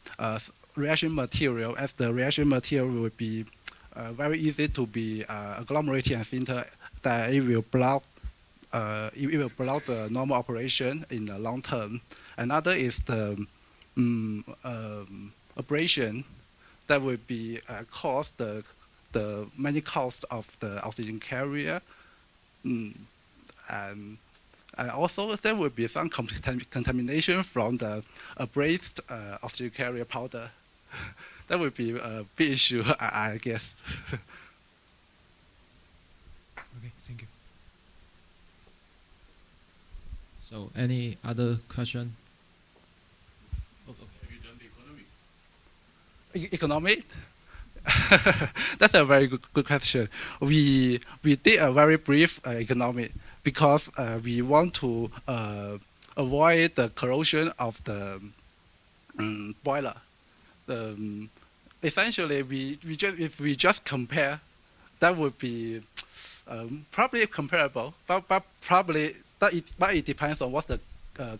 reaction material, as the reaction material will be very easy to be agglomerated and sinter, that it will block the normal operation in the long term. Another is the abrasion that will be cause the many costs of the oxygen carrier. And also there will be some contamination from the abrased oxygen carrier powder. That would be a big issue, I guess. Okay, thank you. So, any other question? Have you done the economics? Economic? That's a very good question. We did a very brief economic because we want to avoid the corrosion of the boiler. Essentially, if we just compare, that would be probably comparable, but it depends on what the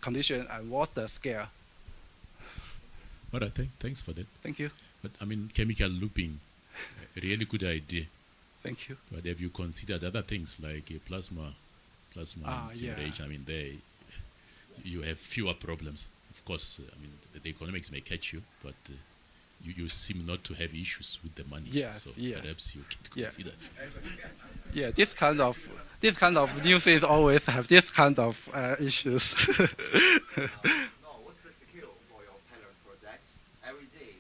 condition and what the scale. But I think thanks for that. Thank you. But I mean, chemical looping, a really good idea. Thank you. But have you considered other things like plasma incineration? Yeah. I mean, you have fewer problems. Of course, I mean, the economics may catch you, but you seem not to have issues with the money. Yes, so yes. Perhaps you can consider. Yeah, this kind of new things always have this kind of issues. No, what's the skill for your pilot project? Every day,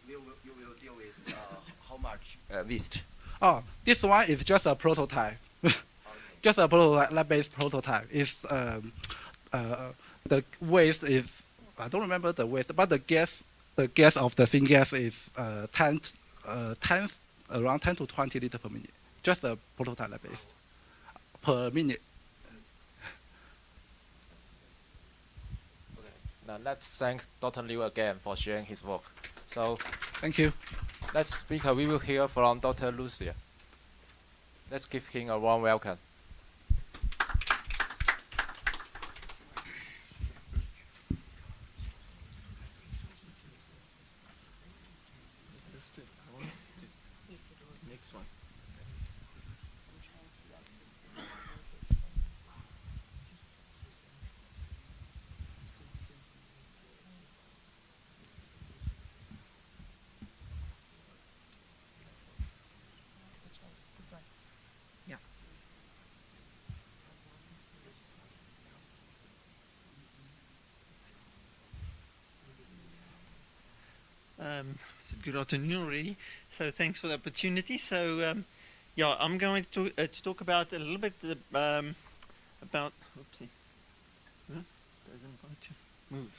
you will deal with how much waste? Oh, this one is just a prototype. Just a prototype, lab-based prototype. It's the waste is, I don't remember the waste, but the gas of the syngas is around 10 to 20 liters per minute. Just a prototype lab-based per minute. Okay. Now let's thank Dr. Liu again for sharing his work. So, Thank you. next speaker we will hear from Dr. Lucia. Let's give him a warm welcome. Good afternoon already. So thanks for the opportunity. So yeah, I'm going to talk about a little bit about. Oopsie. Huh? Doesn't want to move.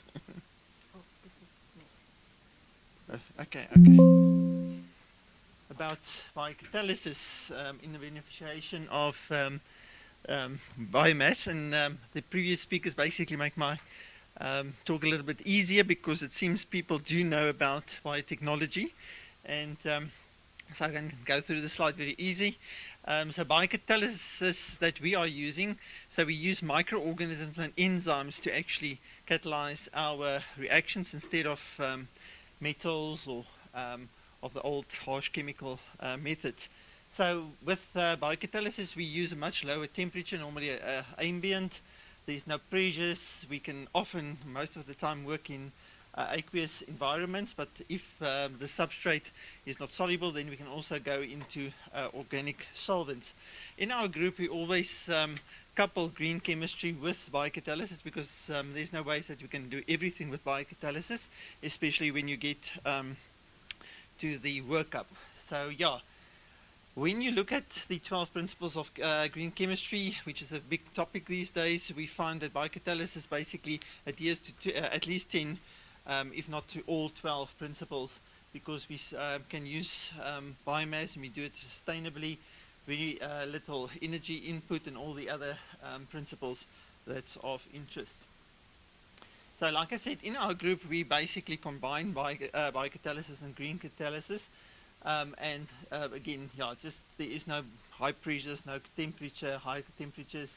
Oh, this is next. Okay. About biocatalysis in the beneficiation of biomass, and the previous speakers basically make my talk a little bit easier because it seems people do know about biotechnology, and so I can go through the slide very easy. So biocatalysis that we are using, so we use microorganisms and enzymes to actually catalyze our reactions instead of metals or of the old harsh chemical methods. So with biocatalysis, we use a much lower temperature, normally ambient. There's no pressures. We can often, most of the time, work in aqueous environments, but if the substrate is not soluble, then we can also go into organic solvents. In our group, we always couple green chemistry with biocatalysis because there's no ways that you can do everything with biocatalysis, especially when you get to the workup. So yeah, when you look at the 12 principles of green chemistry, which is a big topic these days, we find that biocatalysis basically adheres to at least 10, if not to all 12 principles, because we can use biomass and we do it sustainably, very little energy input, and all the other principles that's of interest. So like I said, in our group, we basically combine biocatalysis and green catalysis. And again, yeah, just there is no high pressures, no temperature, high temperatures.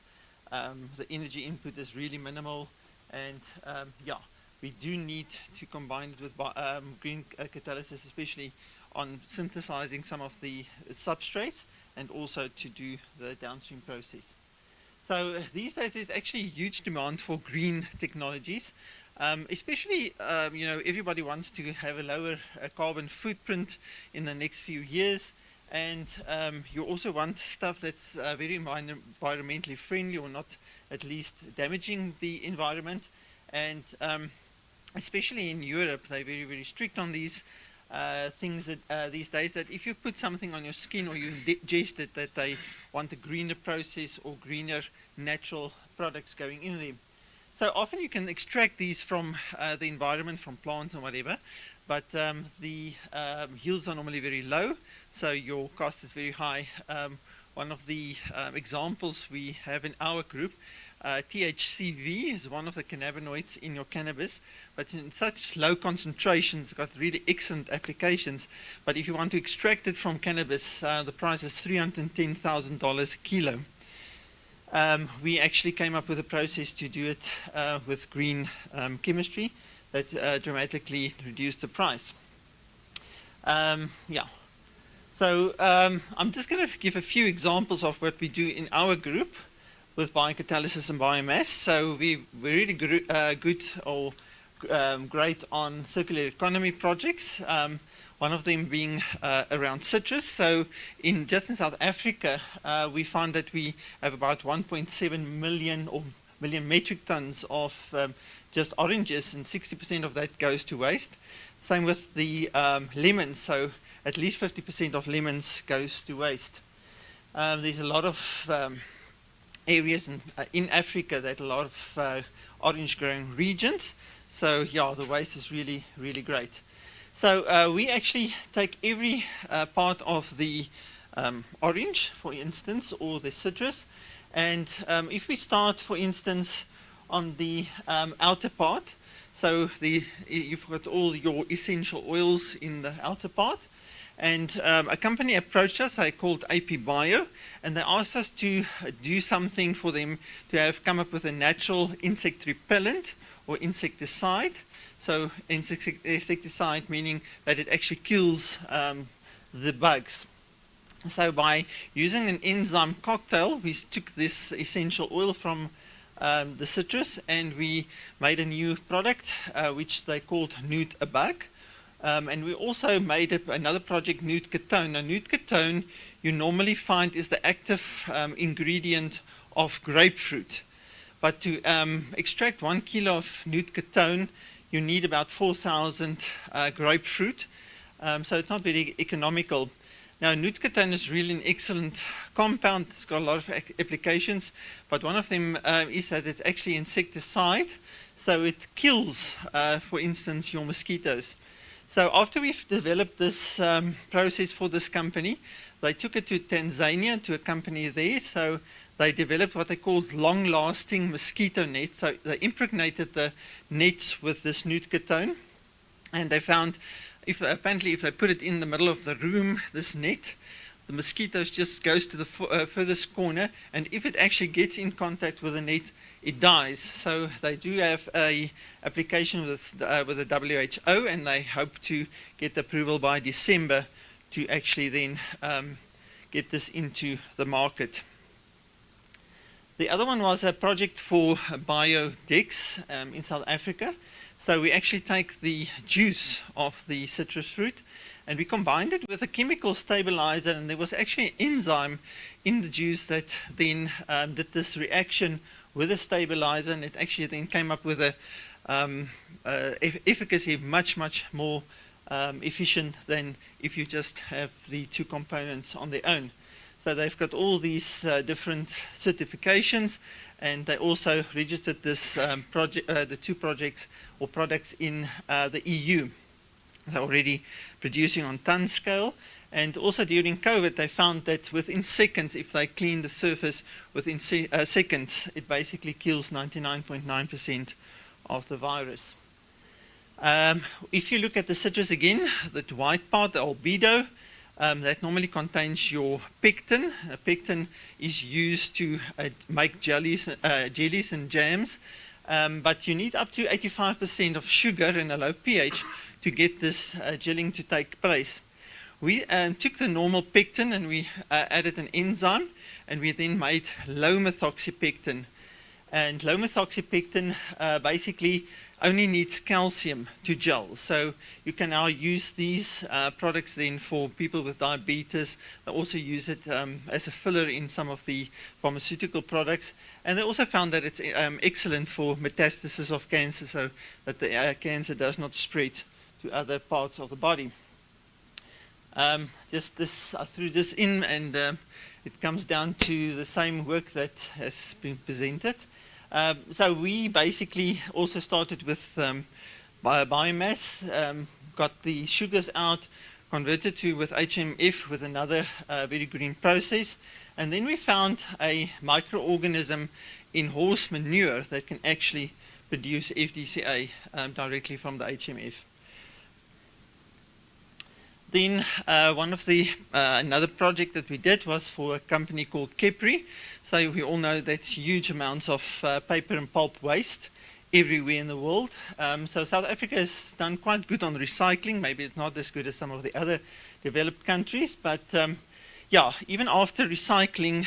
The energy input is really minimal. And yeah, we do need to combine it with green catalysis, especially on synthesizing some of the substrates and also to do the downstream process. So these days there's actually a huge demand for green technologies, especially, you know, everybody wants to have a lower carbon footprint in the next few years, and you also want stuff that's very environmentally friendly or not at least damaging the environment. And especially in Europe, they're very, very strict on these things that these days, that if you put something on your skin or you ingest it, that they want a greener process or greener natural products going in them. So often you can extract these from the environment, from plants or whatever, but the yields are normally very low, so your cost is very high. One of the examples we have in our group, THCV is one of the cannabinoids in your cannabis, but in such low concentrations, it's got really excellent applications. But if you want to extract it from cannabis, the price is $310,000 a kilo. We actually came up with a process to do it with green chemistry that dramatically reduced the price. Yeah. So I'm just going to give a few examples of what we do in our group with biocatalysis and biomass. So we're really good or great on circular economy projects. One of them being around citrus. So just in South Africa, we found that we have about 1.7 million metric tons of just oranges, and 60% of that goes to waste. Same with the lemons. So at least 50% of lemons goes to waste. There's a lot of areas in Africa that a lot of orange growing regions. So yeah, the waste is really, really great. So we actually take every part of the orange, for instance, or the citrus, and if we start, for instance, on the outer part, so you've got all your essential oils in the outer part, and a company approached us, they called AP Bio, and they asked us to do something for them to have come up with a natural insect repellent or insecticide. So insecticide meaning that it actually kills the bugs. So by using an enzyme cocktail, we took this essential oil from the citrus and we made a new product which they called Nude a Bug. And we also made another project, Nude Ketone. Now Nude Ketone you normally find is the active ingredient of grapefruit. But to extract 1 kilo of Nude Ketone, you need about 4,000 grapefruit. So it's not very economical. Now, Nootkatone is really an excellent compound. It's got a lot of applications, but one of them is that it's actually insecticide. So it kills, for instance, your mosquitoes. So after we've developed this process for this company, they took it to Tanzania, to a company there. So they developed what they called long-lasting mosquito nets. So they impregnated the nets with this Nootkatone, and they found apparently if they put it in the middle of the room, this net, the mosquitoes just goes to the furthest corner, and if it actually gets in contact with the net, it dies. So they do have a application with the WHO, and they hope to get approval by December to actually then get this into the market. The other one was a project for biodex in South Africa. So we actually take the juice of the citrus fruit and we combined it with a chemical stabilizer, and there was actually an enzyme in the juice that then did this reaction with a stabilizer, and it actually then came up with a efficacy much more efficient than if you just have the two components on their own. So they've got all these different certifications, and they also registered this the two projects or products in the EU. They're already producing on ton scale, and also during COVID they found that within seconds, if they clean the surface within seconds, it basically kills 99.9% of the virus. If you look at the citrus again, the white part, the albedo, that normally contains your pectin. Pectin is used to make jellies and jams, but you need up to 85% of sugar in a low pH to get this gelling to take place. We took the normal pectin and we added an enzyme, and we then made low methoxypectin. And low methoxypectin basically only needs calcium to gel. So you can now use these products then for people with diabetes. They also use it as a filler in some of the pharmaceutical products. And they also found that it's excellent for metastasis of cancer, so that the cancer does not spread to other parts of the body. Just this, I threw this in, and it comes down to the same work that has been presented. So we basically also started with biomass, got the sugars out, converted to with HMF with another very green process, and then we found a microorganism in horse manure that can actually produce FDCA directly from the HMF. Then one of the another project that we did was for a company called Kepri. So we all know that's huge amounts of paper and pulp waste everywhere in the world. So South Africa has done quite good on recycling. Maybe it's not as good as some of the other developed countries, but yeah, even after recycling,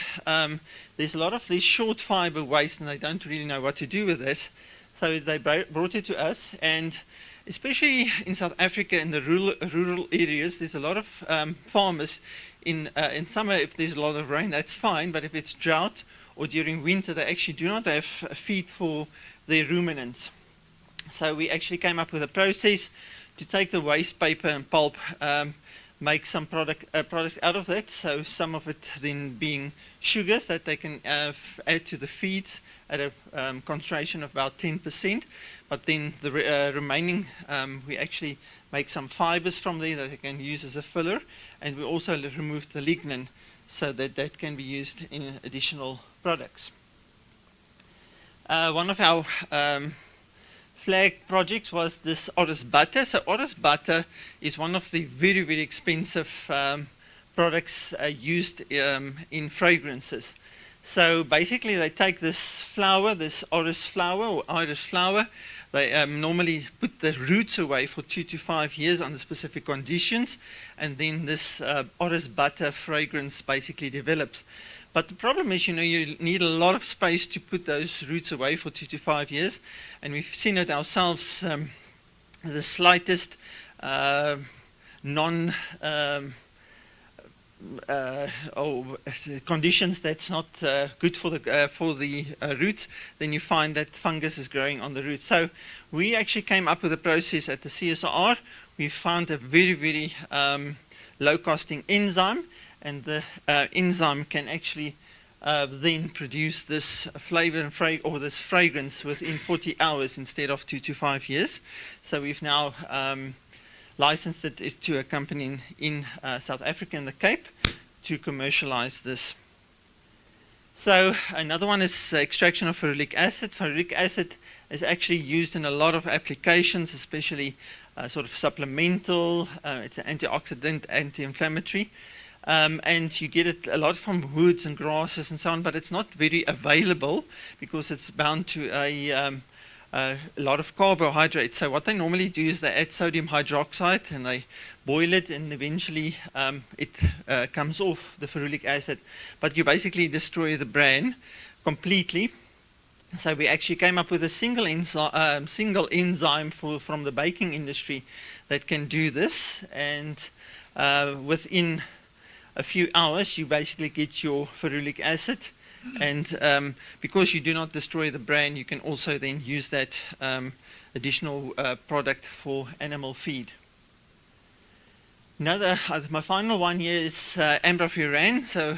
there's a lot of this short fiber waste, and they don't really know what to do with this. So they brought it to us, and especially in South Africa, in the rural areas, there's a lot of farmers in summer. If there's a lot of rain, that's fine, but if it's drought or during winter, they actually do not have feed for their ruminants. So we actually came up with a process to take the waste paper and pulp, make some products out of that. So some of it then being sugars that they can add to the feeds at a concentration of about 10%. But then the remaining, we actually make some fibers from there that they can use as a filler. And we also removed the lignin so that that can be used in additional products. One of our flag projects was this Oris butter. So Oris butter is one of the very, very expensive products used in fragrances. So basically they take this flower, this Oris flower or iris flower. They normally put the roots away for 2 to 5 years under specific conditions, and then this Oris butter fragrance basically develops. But the problem is, you know, you need a lot of space to put those roots away for 2 to 5 years, and we've seen it ourselves. The slightest conditions that's not good for the roots, then you find that fungus is growing on the roots. So we actually came up with a process at the CSIR. We found a very, very low-costing enzyme, and the enzyme can actually then produce this flavor and or this fragrance within 40 hours instead of 2 to 5 years. So we've now licensed it to a company in South Africa in the Cape to commercialize this. So another one is extraction of ferulic acid. Ferulic acid is actually used in a lot of applications, especially sort of supplemental. It's an antioxidant, anti-inflammatory. And you get it a lot from woods and grasses and so on, but it's not very available because it's bound to a lot of carbohydrates. So what they normally do is they add sodium hydroxide and they boil it, and eventually it comes off, the ferulic acid. But you basically destroy the bran completely. So we actually came up with a single enzyme from the baking industry that can do this, and within a few hours you basically get your ferulic acid. And because you do not destroy the bran, you can also then use that additional product for animal feed. My final one here is ambrafuran. So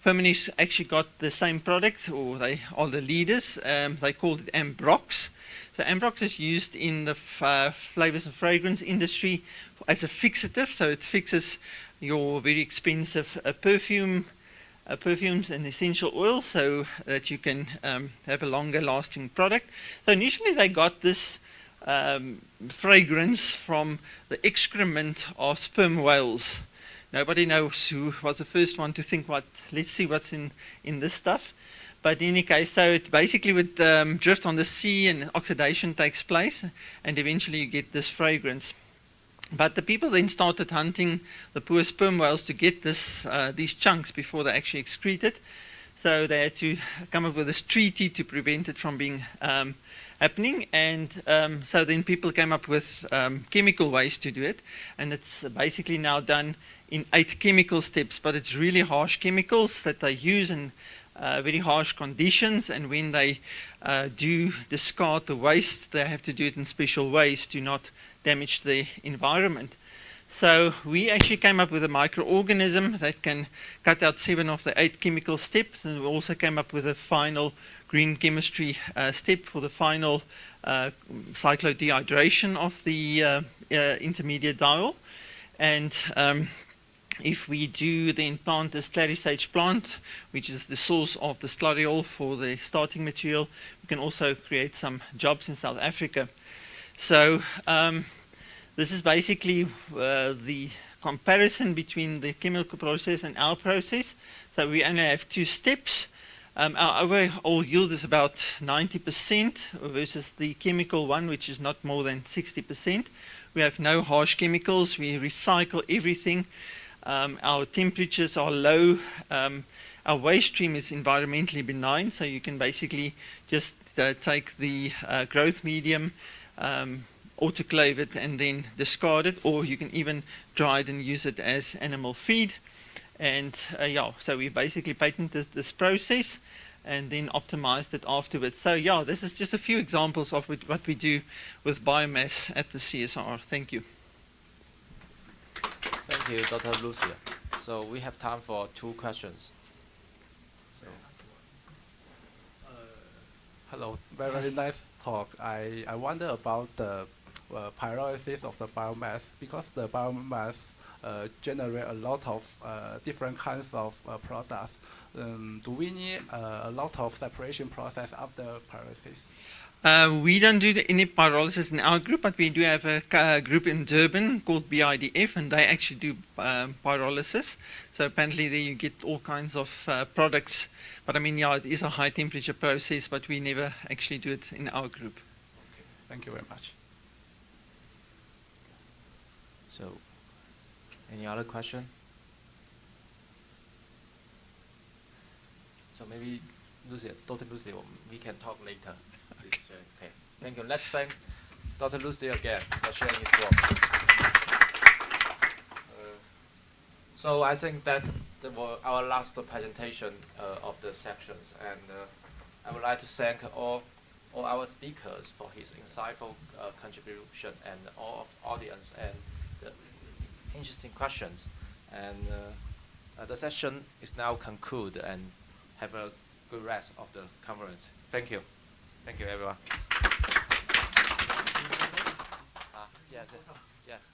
Firmenich actually got the same product, or they are the leaders. They called it Ambrox. So Ambrox is used in the flavors and fragrance industry as a fixative. So it fixes your very expensive perfumes and essential oils, so that you can have a longer lasting product. So initially they got this fragrance from the excrement of sperm whales. Nobody knows who was the first one to think, let's see what's in this stuff. But in any case, so it basically would drift on the sea, and oxidation takes place, and eventually you get this fragrance. But the people then started hunting the poor sperm whales to get these chunks before they actually excrete it. So they had to come up with this treaty to prevent it from being happening. And so then people came up with chemical ways to do it. And it's basically now done in 8 chemical steps. But it's really harsh chemicals that they use in very harsh conditions. And when they do discard the waste, they have to do it in special ways to not damage the environment. So we actually came up with a microorganism that can cut out 7 of the 8 chemical steps, and we also came up with a final green chemistry step for the final cyclodehydration of the intermediate diol. And if we do then plant the sclarysage plant, which is the source of the sclareol for the starting material, we can also create some jobs in South Africa. So this is basically the comparison between the chemical process and our process. So we only have 2 steps. Our overall yield is about 90% versus the chemical one, which is not more than 60%. We have no harsh chemicals. We recycle everything. Our temperatures are low. Our waste stream is environmentally benign, so you can basically just take the growth medium, autoclave it and then discard it, or you can even dry it and use it as animal feed. And so we basically patented this process and then optimized it afterwards. So this is just a few examples of what we do with biomass at the CSIR. Thank you. Thank you, Dr. Lucia. So we have time for 2 questions. Hello, very nice talk. I wonder about the pyrolysis of the biomass, because the biomass generate a lot of different kinds of products. Do we need a lot of separation process after pyrolysis? We don't do any pyrolysis in our group, but we do have a group in Durban called BIDF, and they actually do pyrolysis. So apparently there you get all kinds of products. But I mean, it is a high temperature process, but we never actually do it in our group. Okay. Thank you very much. So, any other question? So maybe Lucia, Dr. Lucia, we can talk later. Okay. Thank you. Let's thank Dr. Lucia again for sharing his work. So I think that's our last presentation of the sections, and I would like to thank all our speakers for his insightful contribution, and all of audience and the interesting questions. And the session is now concluded, and have a good rest of the conference. Thank you. Thank you, everyone. Yes.